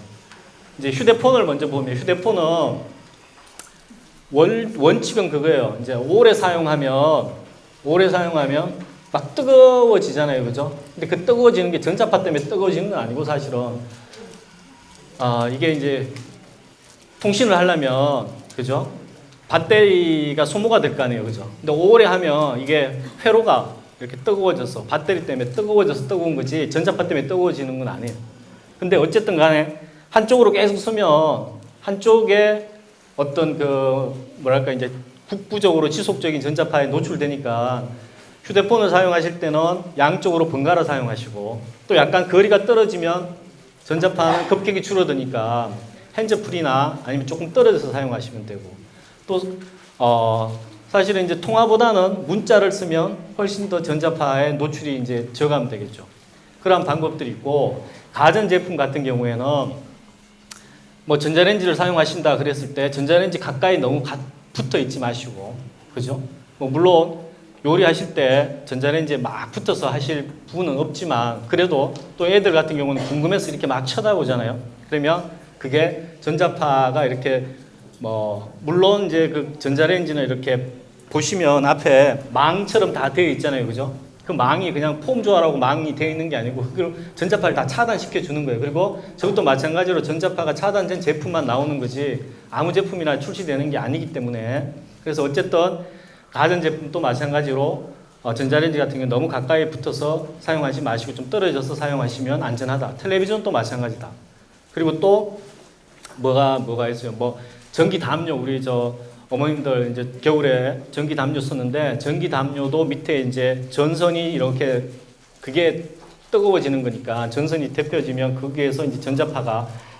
이제 휴대폰을 먼저 보면 휴대폰은 원칙은 그거예요. 이제 오래 사용하면 막 뜨거워지잖아요. 그죠? 근데 그 뜨거워지는 게 전자파 때문에 뜨거워지는 건 아니고 사실은 이게 이제 통신을 하려면 그죠? 배터리가 소모가 될 거 아니에요. 그죠? 근데 오래 하면 이게 회로가 이렇게 뜨거워져서 배터리 때문에 뜨거워져서 뜨거운 거지 전자파 때문에 뜨거워지는 건 아니에요. 근데 어쨌든 간에 한쪽으로 계속 쓰면 한쪽에 어떤 그 뭐랄까 이제 국부적으로 지속적인 전자파에 노출되니까 휴대폰을 사용하실 때는 양쪽으로 번갈아 사용하시고 또 약간 거리가 떨어지면 전자파는 급격히 줄어드니까 핸즈프리나 아니면 조금 떨어져서 사용하시면 되고 또 사실은 이제 통화보다는 문자를 쓰면 훨씬 더 전자파에 노출이 이제 저감되겠죠. 그런 방법들이 있고 가전제품 같은 경우에는 뭐 전자레인지를 사용하신다 그랬을 때 전자레인지 가까이 너무 붙어 있지 마시고 그죠? 뭐 물론 요리하실 때 전자레인지에 막 붙어서 하실 부분은 없지만 그래도 또 애들 같은 경우는 궁금해서 이렇게 막 쳐다보잖아요. 그러면 그게 전자파가 이렇게 뭐 물론 이제 그 전자레인지는 이렇게 보시면 앞에 망처럼 다 되어 있잖아요. 그죠? 그 망이 그냥 폼 조화라고 망이 되어 있는 게 아니고 그 전자파를 다 차단시켜 주는 거예요. 그리고 저것도 마찬가지로 전자파가 차단된 제품만 나오는 거지 아무 제품이나 출시되는 게 아니기 때문에 그래서 어쨌든 가전제품도 마찬가지로 전자레인지 같은 경우 너무 가까이 붙어서 사용하지 마시고 좀 떨어져서 사용하시면 안전하다. 텔레비전도 마찬가지다. 그리고 또 뭐가 있어요. 뭐 전기 담요 우리 저 어머님들 이제 겨울에 전기 담요 쓰는데 전기 담요도 밑에 이제 전선이 이렇게 그게 뜨거워지는 거니까 전선이 데펴지면 거기에서 이제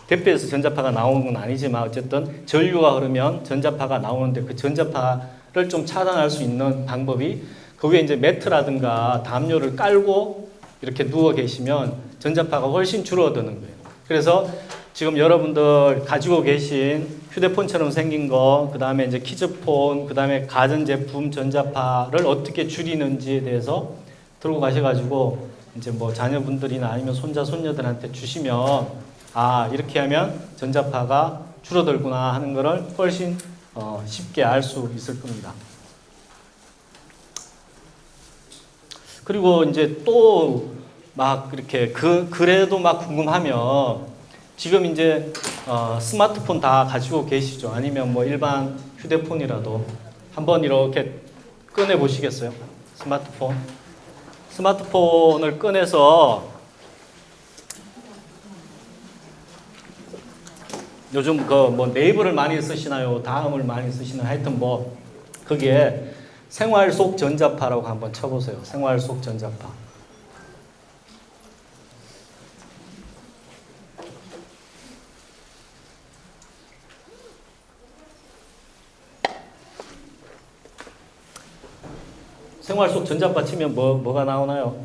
데펴서 전자파가 나오는 건 아니지만 어쨌든 전류가 흐르면 전자파가 나오는데 그 전자파를 좀 차단할 수 있는 방법이 그 위에 이제 매트라든가 담요를 깔고 이렇게 누워 계시면 전자파가 훨씬 줄어드는 거예요. 그래서 지금 여러분들 가지고 계신 휴대폰처럼 생긴 거, 그 다음에 이제 키즈폰, 그 다음에 가전제품 전자파를 어떻게 줄이는지에 대해서 들고 가셔가지고 이제 뭐 자녀분들이나 아니면 손자, 손녀들한테 주시면 이렇게 하면 전자파가 줄어들구나 하는 거를 훨씬 쉽게 알 수 있을 겁니다. 그리고 이제 또 막 이렇게 그래도 막 궁금하면 지금 이제 스마트폰 다 가지고 계시죠? 아니면 뭐 일반 휴대폰이라도 한번 이렇게 꺼내 보시겠어요? 스마트폰을 꺼내서 요즘 그 뭐 네이버를 많이 쓰시나요? 다음을 많이 쓰시나요? 하여튼 뭐 거기에 생활 속 전자파라고 한번 쳐보세요. 생활 속 전자파. 생활 속 전자파 치면 뭐가 나오나요?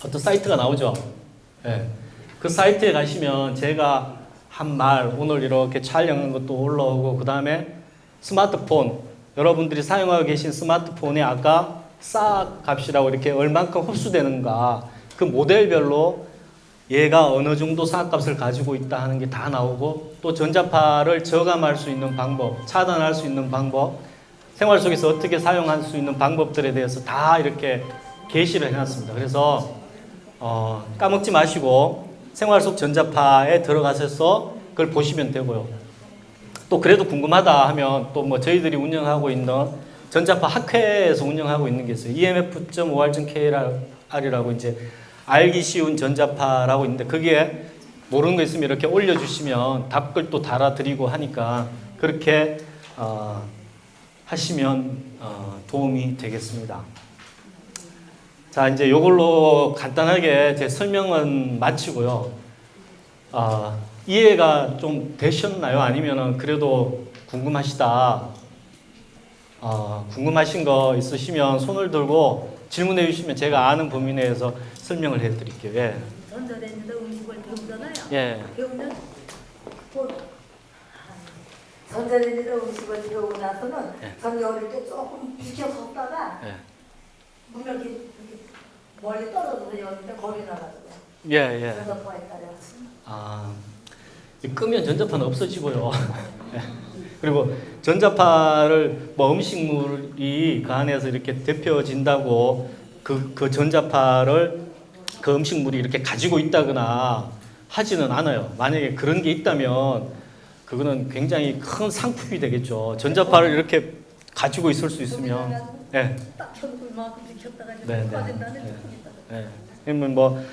어떤 사이트가 나오죠? 네. 그 사이트에 가시면 제가 한 말, 오늘 이렇게 촬영한 것도 올라오고, 그 다음에 스마트폰, 여러분들이 사용하고 계신 스마트폰에 아까 싹 값이라고 이렇게 얼만큼 흡수되는가, 그 모델별로 얘가 어느 정도 사각값을 가지고 있다 하는 게 다 나오고, 또 전자파를 저감할 수 있는 방법, 차단할 수 있는 방법, 생활 속에서 어떻게 사용할 수 있는 방법들에 대해서 다 이렇게 게시를 해놨습니다. 그래서 까먹지 마시고 생활 속 전자파에 들어가셔서 그걸 보시면 되고요. 또 그래도 궁금하다 하면 또 뭐 저희들이 운영하고 있는 전자파 학회에서 운영하고 있는 게 있어요. EMF.OR.KR이라고 이제 알기 쉬운 전자파라고 있는데 거기에 모르는 거 있으면 이렇게 올려주시면 답글도 달아드리고 하니까 그렇게 하시면 도움이 되겠습니다. 자, 이제 이걸로 간단하게 제 설명은 마치고요. 이해가 좀 되셨나요? 아니면은 그래도 궁금하시다. 궁금하신 거 있으시면 손을 들고 질문해 주시면 제가 아는 범위 내에서 설명을 해 드릴게요. 예. 전자레인지에다 음식을 데우잖아요. 예. 데우면 전자레인지에다 음식을 데우고 나서는 예. 저는 어릴 때 조금 비켜섰다가 예. 물력이 이렇게 멀리 떨어져서 여는데 거기 나가지고 예, 예. 전자파에 따라서 끄면 전자파는 없어지고요. 예. 그리고 전자파를 뭐 음식물이 그 안에서 이렇게 데펴진다고 그 전자파를 그 음식물이 이렇게 가지고 있다거나 하지는 않아요. 만약에 그런 게 있다면 그거는 굉장히 큰 상품이 되겠죠. 전자파를 이렇게 가지고 있을 수 있으면. 예. 딱 켜놓고 이만큼 비켰다가 네, 빠진다는 네. 느낌이 있다. 예. 그러면 뭐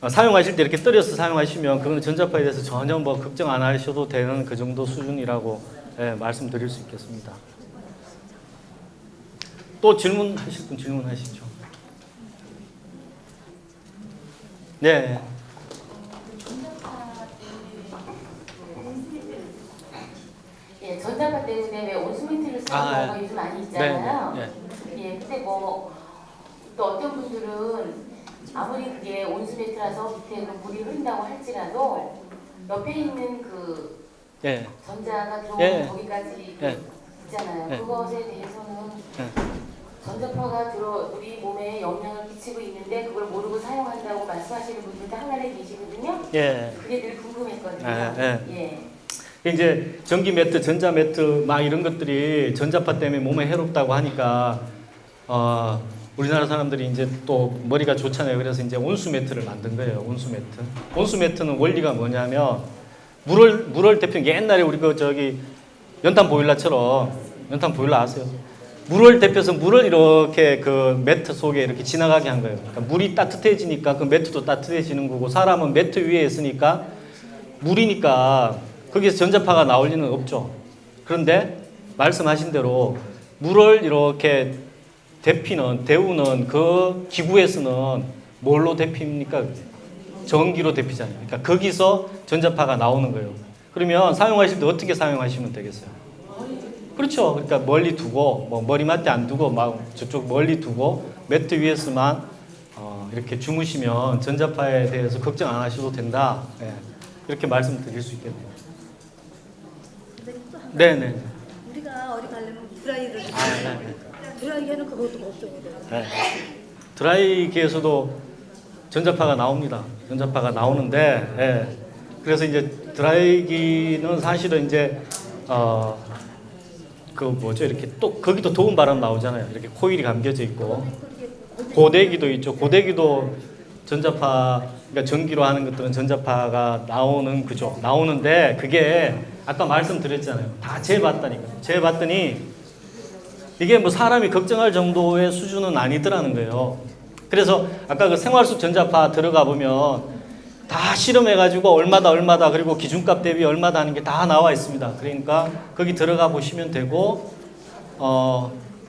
사용하실 때 이렇게 떨어서 사용하시면 그거는 전자파에 대해서 전혀 뭐 걱정 안 하셔도 되는 그 정도 수준이라고 말씀드릴 수 있겠습니다. 또 질문하실 분 질문하시죠. 네. 예, 전자파 때문에 왜 온수매트를 쓰는 경우가 요즘 많이 있잖아요. 네. 예, 근데 뭐 또 어떤 분들은 아무리 그게 온수매트라서 밑에 그 물이 흐른다고 할지라도 옆에 있는 그 예. 전자가 들어오는 거기까지 예. 있잖아요. 예. 그것에 대해서는 예. 전자파가 우리 몸에 영향을 끼치고 있는데 그걸 모르고 사용한다고 말씀하시는 분들도 한간에 계시거든요. 예. 그게 늘 궁금했거든요. 예. 이제 전기 매트, 전자 매트 막 이런 것들이 전자파 때문에 몸에 해롭다고 하니까 우리나라 사람들이 이제 또 머리가 좋잖아요. 그래서 이제 온수 매트를 만든 거예요. 온수 매트. 온수 매트는 원리가 뭐냐면 물을 데피는 게 옛날에 우리 연탄 보일러처럼 연탄 보일러 아세요? 물을 데펴서 물을 이렇게 그 매트 속에 이렇게 지나가게 한 거예요. 그러니까 물이 따뜻해지니까 그 매트도 따뜻해지는 거고 사람은 매트 위에 있으니까 물이니까 거기서 전자파가 나올 리는 없죠. 그런데 말씀하신 대로 물을 이렇게 데우는 그 기구에서는 뭘로 데핍니까? 전기로 데피잖아요. 그러니까 거기서 전자파가 나오는 거예요. 그러면 사용하실 때 어떻게 사용하시면 되겠어요? 그렇죠. 그러니까 멀리 두고 뭐 머리맡에 안 두고 막 저쪽 멀리 두고 매트 위에서만 이렇게 주무시면 전자파에 대해서 걱정 안 하셔도 된다. 네. 이렇게 말씀드릴 수 있겠네요. 네네. 우리가 어디 가려면 드라이를 드라이기에는 그것도 걱정이 돼요. 네. 드라이기에서도 전자파가 나옵니다. 전자파가 나오는데, 예. 그래서 이제 드라이기는 사실은 이제 이렇게 또 거기도 더운 바람 나오잖아요. 이렇게 코일이 감겨져 있고 고데기도 있죠. 고데기도 전자파, 그러니까 전기로 하는 것들은 전자파가 나오는데 그게 아까 말씀드렸잖아요. 다 재봤다니까요. 재봤더니 이게 뭐 사람이 걱정할 정도의 수준은 아니더라는 거예요. 그래서 아까 그 생활속 전자파 들어가 보면 다 실험해가지고 얼마다 그리고 기준값 대비 얼마다 하는 게 다 나와 있습니다. 그러니까 거기 들어가 보시면 되고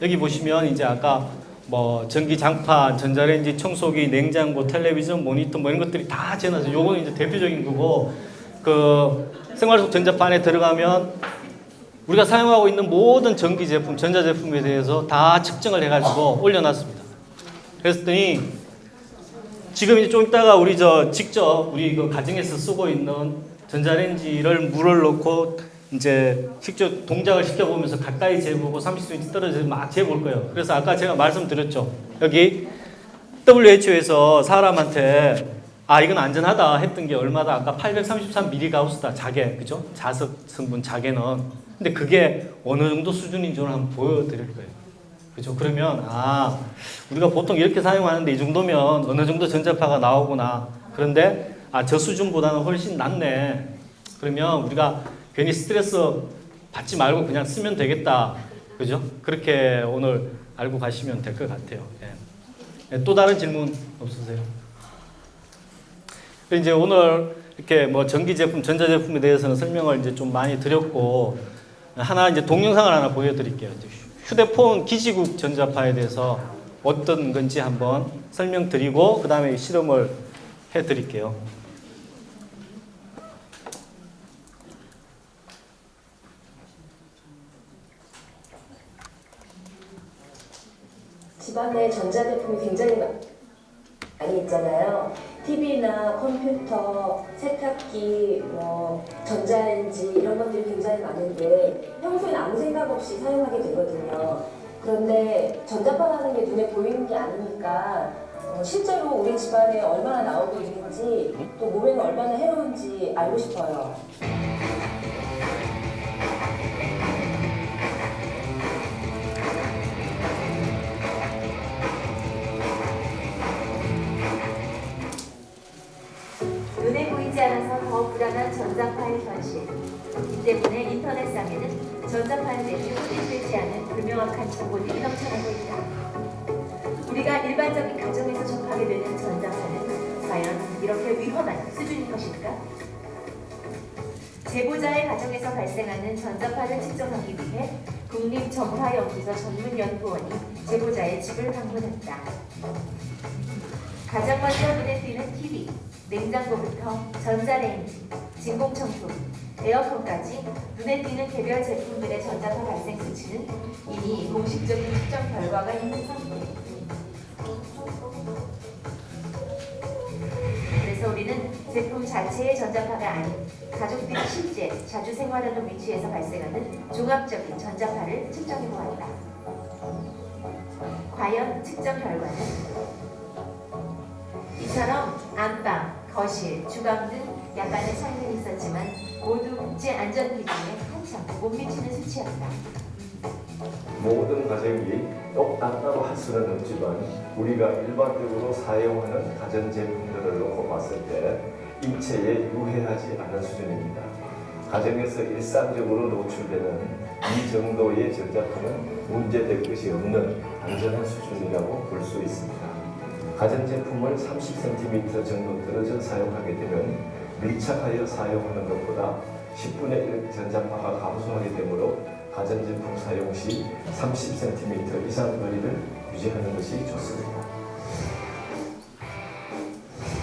여기 보시면 이제 아까 뭐 전기장판, 전자레인지, 청소기, 냉장고, 텔레비전, 모니터 뭐 이런 것들이 다 재놨어요. 요거는 이제 대표적인 거고 그 생활속 전자파 안에 들어가면 우리가 사용하고 있는 모든 전기 제품, 전자 제품에 대해서 다 측정을 해가지고 올려놨습니다. 그랬더니 지금 이제 좀 이따가 우리 직접 우리 그 가정에서 쓰고 있는 전자레인지를 물을 넣고 이제 직접 동작을 시켜보면서 가까이 재보고 30cm 떨어져서 막 재볼 거예요. 그래서 아까 제가 말씀드렸죠. 여기 WHO에서 사람한테 이건 안전하다 했던 게 얼마다? 아까 833 가우스다. 자개, 그죠? 자석 성분 자개는. 근데 그게 어느 정도 수준인지를 한번 보여드릴 거예요. 그죠? 그러면 우리가 보통 이렇게 사용하는데 이 정도면 어느 정도 전자파가 나오구나. 그런데 저 수준보다는 훨씬 낮네. 그러면 우리가 괜히 스트레스 받지 말고 그냥 쓰면 되겠다. 그죠? 그렇게 오늘 알고 가시면 될 것 같아요. 예. 또 다른 질문 없으세요? 이제 오늘 이렇게 뭐 전기 제품, 전자 제품에 대해서는 설명을 이제 좀 많이 드렸고 하나 이제 동영상을 하나 보여드릴게요. 이제 휴대폰 기지국 전자파에 대해서 어떤 건지 한번 설명드리고 그 다음에 실험을 해드릴게요. 집안에 전자제품이 굉장히 많이 있잖아요. TV나 컴퓨터, 세탁기, 전자레인지 이런 것들이 굉장히 많은데 평소엔 아무 생각 없이 사용하게 되거든요. 그런데 전자파라는 게 눈에 보이는 게 아니니까 실제로 우리 집안에 얼마나 나오고 있는지 또 몸에는 얼마나 해로운지 알고 싶어요. 눈에 보이지 않아서 더 불안한 전자파의 현실. 이 때문에 인터넷상에는 전자파에 대해 확인되지 않은 불명확한 정보들이 넘쳐나고 있다. 우리가 일반적인 가정에서 접하게 되는 전자파는 과연 이렇게 위험한 수준인 것일까? 제보자의 가정에서 발생하는 전자파를 측정하기 위해 국립점화연구소 전문연구원이 제보자의 집을 방문했다. 가장 먼저 눈에 띄는 TV, 냉장고부터 전자레인지, 진공청소기, 에어컨까지 눈에 띄는 개별 제품들의 전자파 발생 수치는 이미 공식적인 측정 결과가 있는 상태. 그래서 우리는 제품 자체의 전자파가 아닌 가족들이 실제 자주 생활하는 위치에서 발생하는 종합적인 전자파를 측정해 보았다. 과연 측정 결과는? 이처럼 안방, 거실, 주방 등 약간의 차이는 있었지만 모두 국제 안전 기준에 한참 못 미치는 수치였다. 모든 가정이 똑같다고 할 수는 없지만 우리가 일반적으로 사용하는 가전제품들을 놓고 봤을 때 인체에 유해하지 않은 수준입니다. 가정에서 일상적으로 노출되는 이 정도의 전자파는 문제될 것이 없는 안전한 수준이라고 볼 수 있습니다. 가전제품을 30cm 정도 떨어져 사용하게 되면 밀착하여 사용하는 것보다 10분의 1 전자파가 감소하게 되므로 가전제품 사용 시 30cm 이상 거리를 유지하는 것이 좋습니다.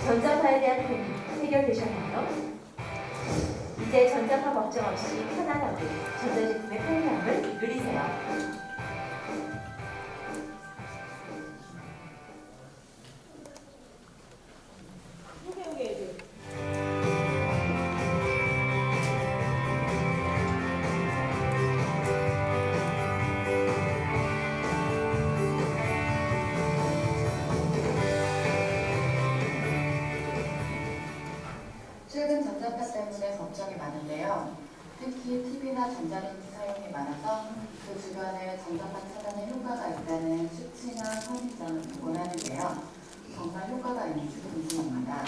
전자파에 대한 고민 해결되셨나요? 이제 전자파 걱정 없이 편안하게 전자제품의 편리함을 누리세요. 최근 전자파 때문에 걱정이 많은데요. 특히 TV나 전자레인지 사용이 많아서 그 주변에 전자파 차단에 효과가 있다는 수치나 선입점을 보곤 하는데요. 정말 효과가 있는지 궁금합니다.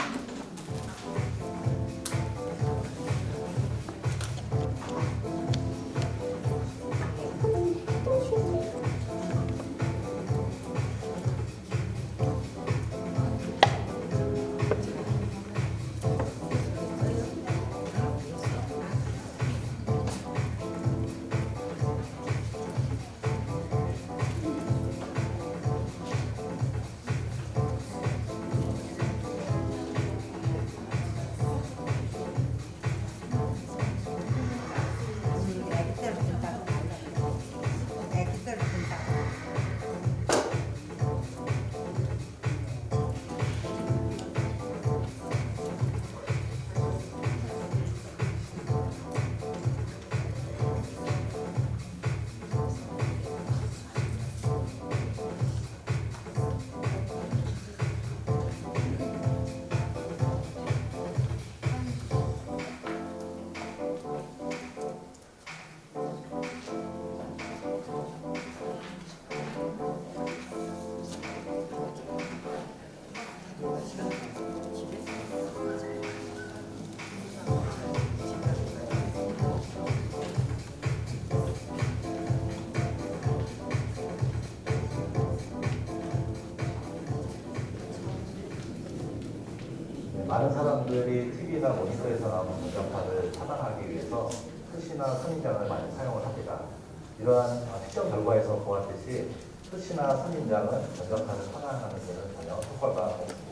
많은 사람들이 TV나 모니터에서 나오는 전자파를 차단하기 위해서 푸시나 선인장을 많이 사용을 합니다. 이러한 특정 결과에서 보았듯이 푸시나 선인장은 전자파를 차단하는 데는 전혀 효과가 없습니다.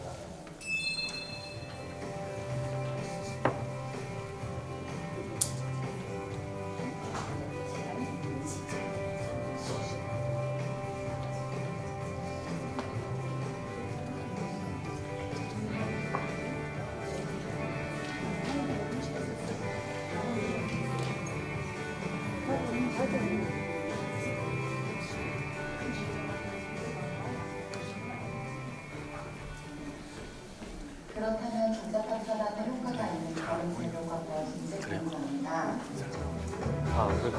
그렇다면 전자파 차단에 효과가 있는 다른 재료가 무엇인지 궁금합니다. 그렇게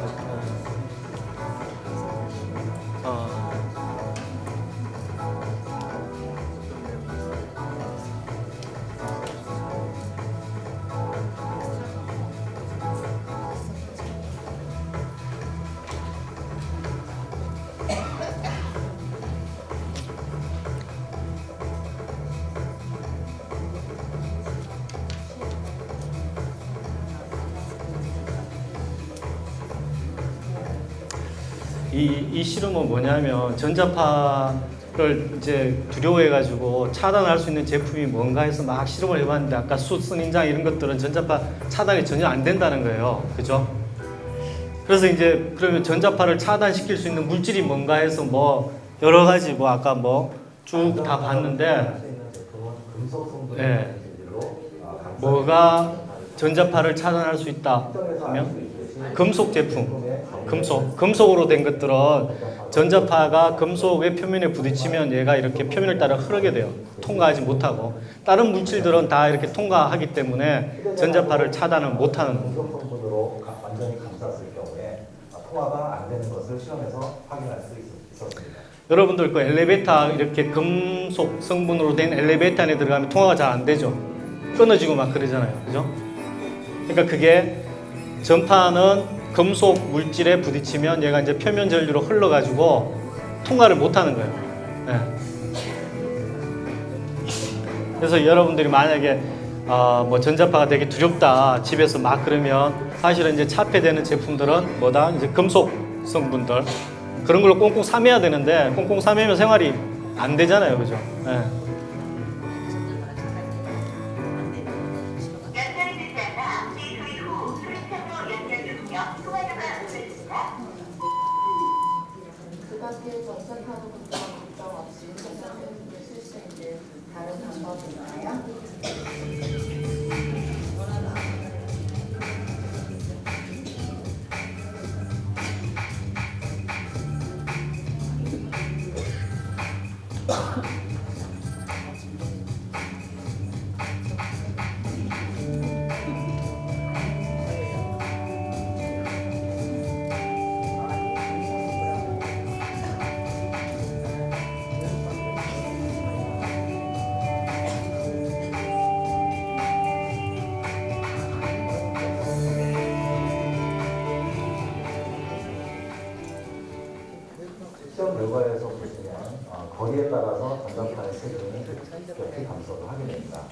이 실험은 뭐냐면 전자파를 이제 두려워해가지고 차단할 수 있는 제품이 뭔가 해서 막 실험을 해봤는데 아까 선인장 이런 것들은 전자파 차단이 전혀 안 된다는 거예요. 그죠? 그래서 이제 그러면 전자파를 차단시킬 수 있는 물질이 뭔가 해서 뭐 여러 가지 뭐 아까 뭐 쭉 다 봤는데 네. 뭐가 전자파를 차단할 수 있다 하면 금속 제품, 금속으로 된 것들은 전자파가 금속의 표면에 부딪히면 얘가 이렇게 표면을 따라 흐르게 돼요. 통과하지 못하고. 다른 물질들은 다 이렇게 통과하기 때문에 전자파를 차단을 못하는 거예요. 금속 성분으로 완전히 감쌌을 경우에 통화가 안 되는 것을 실험에서 확인할 수 있었습니다. 여러분들 그 엘리베이터 이렇게 금속 성분으로 된 엘리베이터 안에 들어가면 통화가 잘 안 되죠. 끊어지고 막 그러잖아요. 그죠? 그러니까 그게 전파는 금속 물질에 부딪히면 얘가 이제 표면 전류로 흘러가지고 통과를 못하는 거예요. 네. 그래서 여러분들이 만약에 뭐 전자파가 되게 두렵다 집에서 막 그러면 사실은 이제 차폐되는 제품들은 뭐다 이제 금속 성분들 그런 걸로 꽁꽁 싸매야 되는데 꽁꽁 싸매면 생활이 안 되잖아요, 그죠? 네. 그 밖에 전자파로부터 걱정 없이 전자제품을 쓸 수 있는 다른 방법이 있나요? 시험 결과에서 보시면 거리에 따라서 전자파의 세기는 급격히 감소를 하게 됩니다.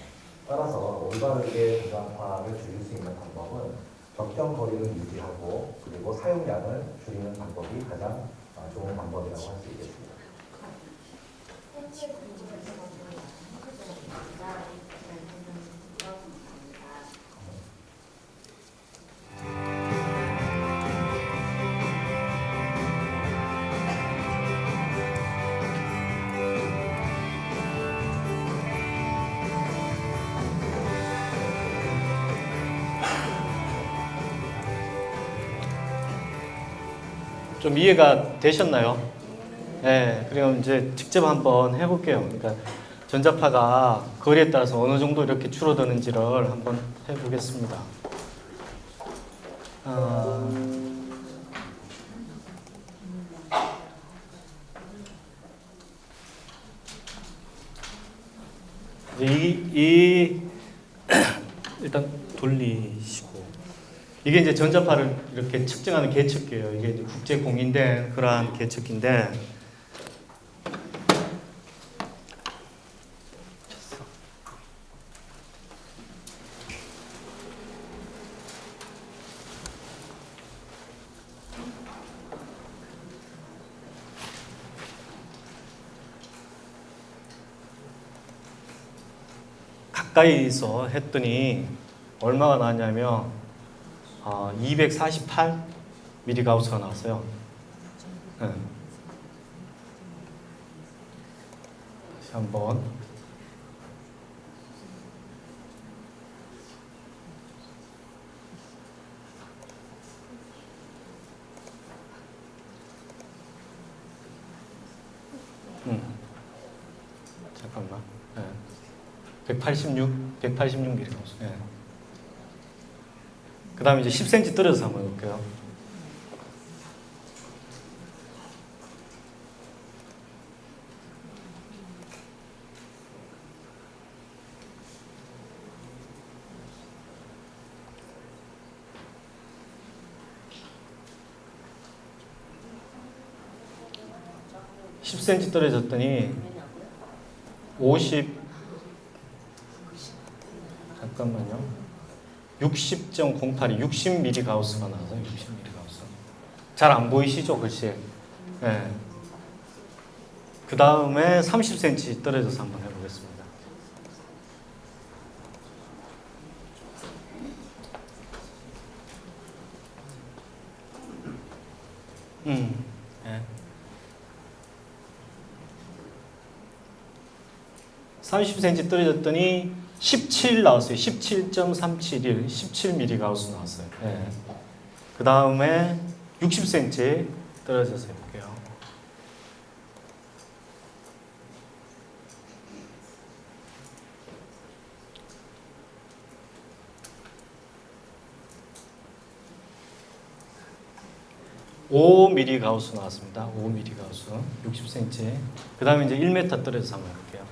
따라서 올바르게 전자파를 줄일 수 있는 방법은 적정 거리를 유지하고 그리고 사용량을 줄이는 방법이 가장 좋은 방법이라고 할 수 있겠습니다. 좀 이해가 되셨나요? 네, 그럼 이제 직접 한번 해볼게요. 그러니까 전자파가 거리에 따라서 어느 정도 이렇게 줄어드는지를 한번 해보겠습니다. 이제 일단 돌리시고 이게 이제 전자파를 이렇게 측정하는 계측기예요. 이게 이제 국제 공인된 그러한 계측기인데 가까이서 했더니 얼마가 나왔냐면 248 미리가우스가 나왔어요. 네. 다시 한번. 잠깐만. 네. 186 미리가우스. 네. 그 다음에 이제 10cm 떨어져서 한번 해볼게요. (10cm) 떨어졌더니 50 잠깐만요. 60.08이 60mm 가우스가 나와서 60mm 가우스. 잘 안 보이시죠, 글씨? 네. 그 다음에 30cm 떨어져서 한번 해보겠습니다. 네. 30cm 떨어졌더니 17 나왔어요. 17.371, 17mm 가우스 나왔어요. 네. 그 다음에 60cm 떨어져서 해볼게요. (5mm) 가우스 나왔습니다. 5mm 가우스, 60cm. 그 다음에 이제 1m 떨어져서 한번 해볼게요.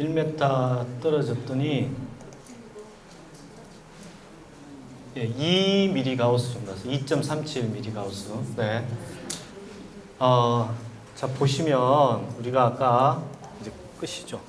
(1m) 떨어졌더니 2mm 가우스 정도 나왔어요. 2.37mm 가우스. 네. 자, 보시면 우리가 아까 이제 끝이죠.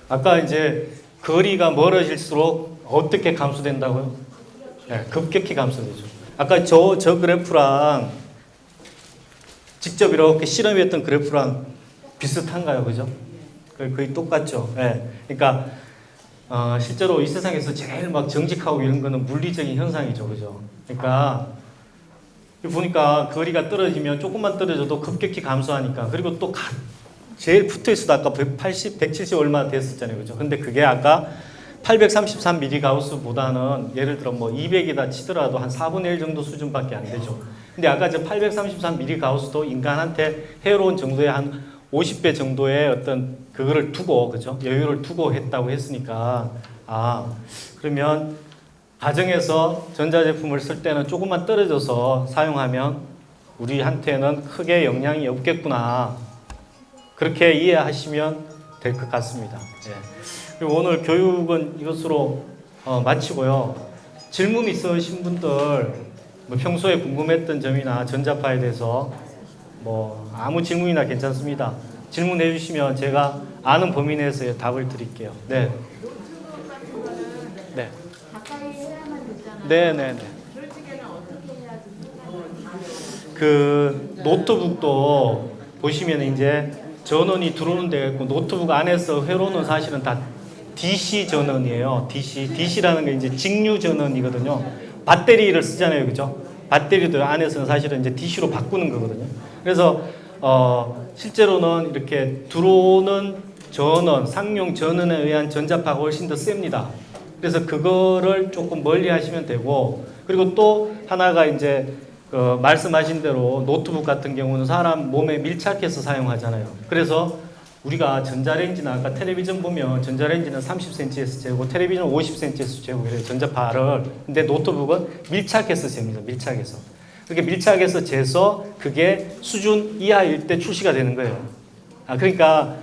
아까 이제 거리가 멀어질수록 어떻게 감소된다고요? 네, 급격히 감소되죠. 아까 저 그래프랑 직접 이렇게 실험했던 그래프랑 비슷한가요? 그죠? 거의 똑같죠. 네. 그러니까 실제로 이 세상에서 제일 막 정직하고 이런 거는 물리적인 현상이죠. 그죠? 그러니까 보니까 거리가 떨어지면 조금만 떨어져도 급격히 감소하니까, 그리고 또 제일 붙어 있어도 아까 180, 170 얼마 됐었잖아요. 그죠? 근데 그게 아까 833mm 가우스보다는 예를 들어 뭐 200이다 치더라도 한 4분의 1 정도 수준밖에 안 되죠. 근데 아까 저 833mm 가우스도 인간한테 해로운 정도의 한 50배 정도의 어떤 그거를 두고, 그죠? 여유를 두고 했다고 했으니까, 그러면 가정에서 전자제품을 쓸 때는 조금만 떨어져서 사용하면 우리한테는 크게 영향이 없겠구나. 그렇게 이해하시면 될 것 같습니다. 예. 그리고 오늘 교육은 이것으로 마치고요. 질문 있으신 분들, 뭐 평소에 궁금했던 점이나 전자파에 대해서 뭐 아무 질문이나 괜찮습니다. 질문해 주시면 제가 아는 범위 내에서 답을 드릴게요. 네. 네. 가까이 해야만 됐잖아요. 네네네. 솔직히는 어떻게 해야지? 그 노트북도 보시면 이제 전원이 들어오는 데가 있고, 노트북 안에서 회로는 사실은 다 DC 전원이에요. DC라는 게 이제 직류 전원이거든요. 배터리를 쓰잖아요. 그죠? 배터리도 안에서는 사실은 이제 DC로 바꾸는 거거든요. 그래서 실제로는 이렇게 들어오는 전원, 상용 전원에 의한 전자파가 훨씬 더 셉니다. 그래서 그거를 조금 멀리 하시면 되고, 그리고 또 하나가 이제 말씀하신 대로 노트북 같은 경우는 사람 몸에 밀착해서 사용하잖아요. 그래서 우리가 전자레인지나 아까 텔레비전 보면 전자레인지는 30cm에서 재고 텔레비전은 50cm에서 재고 이래요. 전자파를. 근데 노트북은 밀착해서 잽니다. 밀착해서. 그렇게 밀착해서 재서 그게 수준 이하일 때 출시가 되는 거예요. 그러니까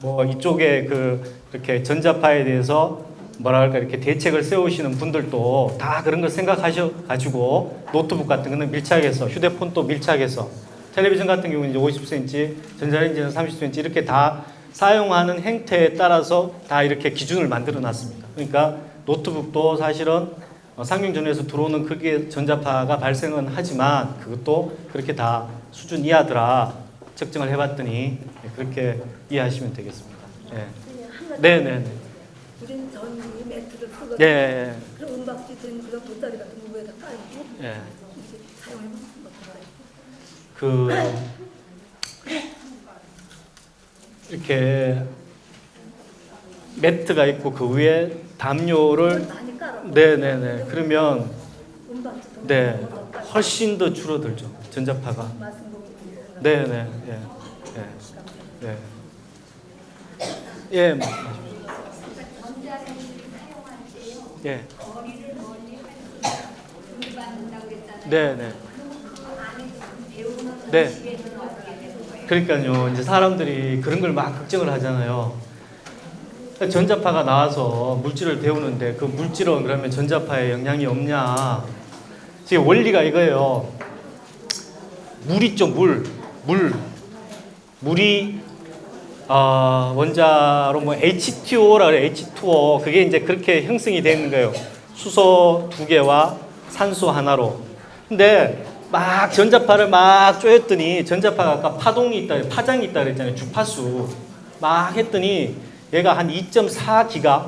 뭐 이쪽에 그 이렇게 전자파에 대해서 뭐랄까 이렇게 대책을 세우시는 분들도 다 그런 걸 생각하셔 가지고 노트북 같은 거는 밀착해서, 휴대폰도 밀착해서, 텔레비전 같은 경우는 이제 50cm, 전자레인지는 30cm 이렇게 다 사용하는 행태에 따라서 다 이렇게 기준을 만들어 놨습니다. 그러니까 노트북도 사실은 상용전에서 들어오는 크기의 전자파가 발생은 하지만 그것도 그렇게 다 수준 이하더라 측정을 해봤더니 그렇게 이해하시면 되겠습니다. 예. 네네네. 우리는 전기 매트를 쓰거든요. 예. 그런 은박지 된 그런 돗자리 같은 거 위에다 깔고 예. 이렇게 사용하면 어떨까요? 이렇게 매트가 있고 그 위에 담요를 많이 깔아. 네네네. 그러면 은박지 네 훨씬 더 줄어들죠 전자파가. 네네. 예. 예. 예. 예. 예. 네네. 네. 그러니까요. 이제 사람들이 그런 걸 막 걱정을 하잖아요. 전자파가 나와서 물질을 데우는데 그 물질은 그러면 전자파에 영향이 없냐? 지금 원리가 이거예요. 물 있죠, 물이 원자로 뭐 H2O라 그래, H2O. 그게 이제 그렇게 형성이 되는 거예요. 수소 2개와 산소 하나로. 근데 막 전자파를 막 쪼였더니 전자파가 아까 파동이 있다, 파장이 있다 그랬잖아요. 주파수. 막 했더니 얘가 한 2.4기가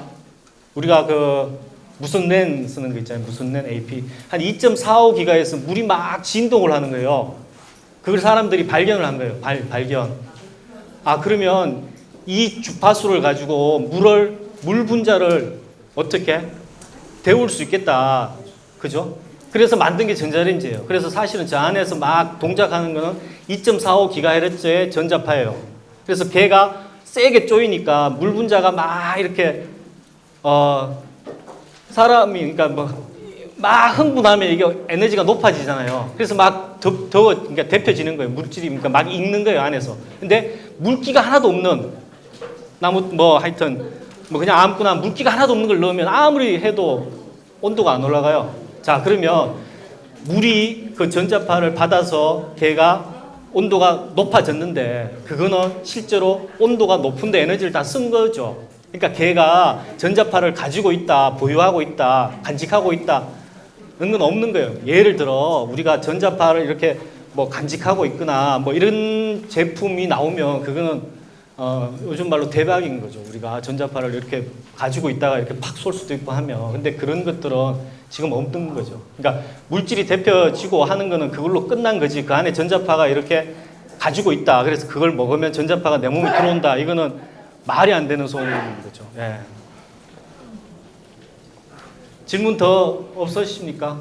우리가 그 무선 랜 쓰는 거 있잖아요. 무선 랜 AP. 한 2.45기가에서 물이 막 진동을 하는 거예요. 그걸 사람들이 발견을 한 거예요. 발견. 그러면 이 주파수를 가지고 물 분자를 어떻게 데울 수 있겠다. 그죠? 그래서 만든 게 전자레인지예요. 그래서 사실은 저 안에서 막 동작하는 거는 2.45GHz의 전자파예요. 그래서 걔가 세게 쪼이니까 물 분자가 막 이렇게 사람이 그러니까 막 흥분하면 이게 에너지가 높아지잖아요. 그래서 막 더워 그러니까 데펴지는 거예요. 물질이 그러니까 막 익는 거예요 안에서. 근데 물기가 하나도 없는 나무 뭐 하여튼 뭐 그냥 아무거나 물기가 하나도 없는 걸 넣으면 아무리 해도 온도가 안 올라가요. 자, 그러면 물이 그 전자파를 받아서 걔가 온도가 높아졌는데 그거는 실제로 온도가 높은데 에너지를 다 쓴 거죠. 그러니까 걔가 전자파를 가지고 있다, 보유하고 있다, 간직하고 있다 그런 건 없는 거예요. 예를 들어 우리가 전자파를 이렇게 뭐 간직하고 있거나 뭐 이런 제품이 나오면 그거는 요즘 말로 대박인 거죠. 우리가 전자파를 이렇게 가지고 있다가 이렇게 팍 쏠 수도 있고 하면. 근데 그런 것들은 지금 없는 거죠. 그러니까 물질이 데펴지고 하는 거는 그걸로 끝난 거지. 그 안에 전자파가 이렇게 가지고 있다. 그래서 그걸 먹으면 전자파가 내 몸에 들어온다. 이거는 말이 안 되는 소리인 거죠. 예. 질문 더 없으십니까?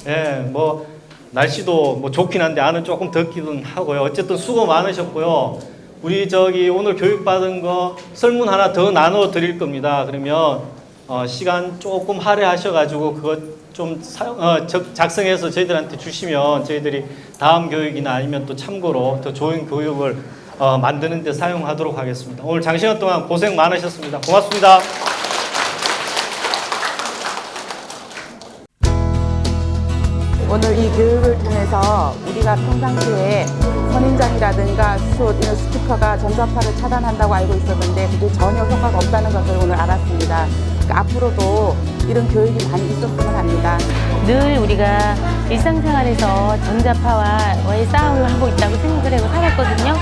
예, 뭐 날씨도 뭐 좋긴 한데 안은 조금 덥기는 하고요. 어쨌든 수고 많으셨고요. 우리 오늘 교육받은 거 설문 하나 더 나눠 드릴 겁니다. 그러면 시간 조금 할애하셔가지고 그거 좀 작성해서 저희들한테 주시면 저희들이 다음 교육이나 아니면 또 참고로 더 좋은 교육을 만드는 데 사용하도록 하겠습니다. 오늘 장시간 동안 고생 많으셨습니다. 고맙습니다. 오늘 이 교육을 통해서 우리가 평상시에 선인장이라든가 이런 스피커가 전자파를 차단한다고 알고 있었는데 그게 전혀 효과가 없다는 것을 오늘 알았습니다. 그러니까 앞으로도 이런 교육이 많이 있었으면 합니다. 늘 우리가 일상생활에서 전자파와의 싸움을 하고 있다고 생각을 하고 살았거든요.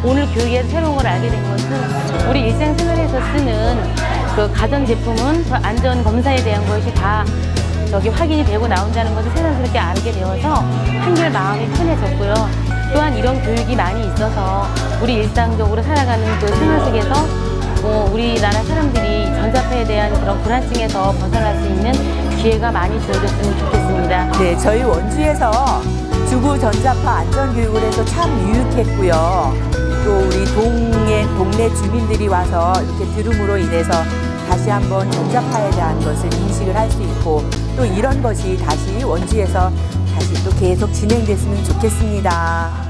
오늘 교육에서 새로운 걸 알게 된 것은 우리 일상생활에서 쓰는 그 가전제품은 그 안전 검사에 대한 것이 다 확인이 되고 나온다는 것을 새삼스럽게 알게 되어서 한결 마음이 편해졌고요. 또한 이런 교육이 많이 있어서 우리 일상적으로 살아가는 그 생활 속에서 우리나라 사람들이 전자파에 대한 그런 불안증에서 벗어날 수 있는 기회가 많이 주어졌으면 좋겠습니다. 네, 저희 원주에서 주부 전자파 안전교육을 해서 참 유익했고요. 또 우리 동네 주민들이 와서 이렇게 들음으로 인해서 다시 한번 전자파에 대한 것을 인식을 할 수 있고 또 이런 것이 다시 원주에서 다시 또 계속 진행됐으면 좋겠습니다.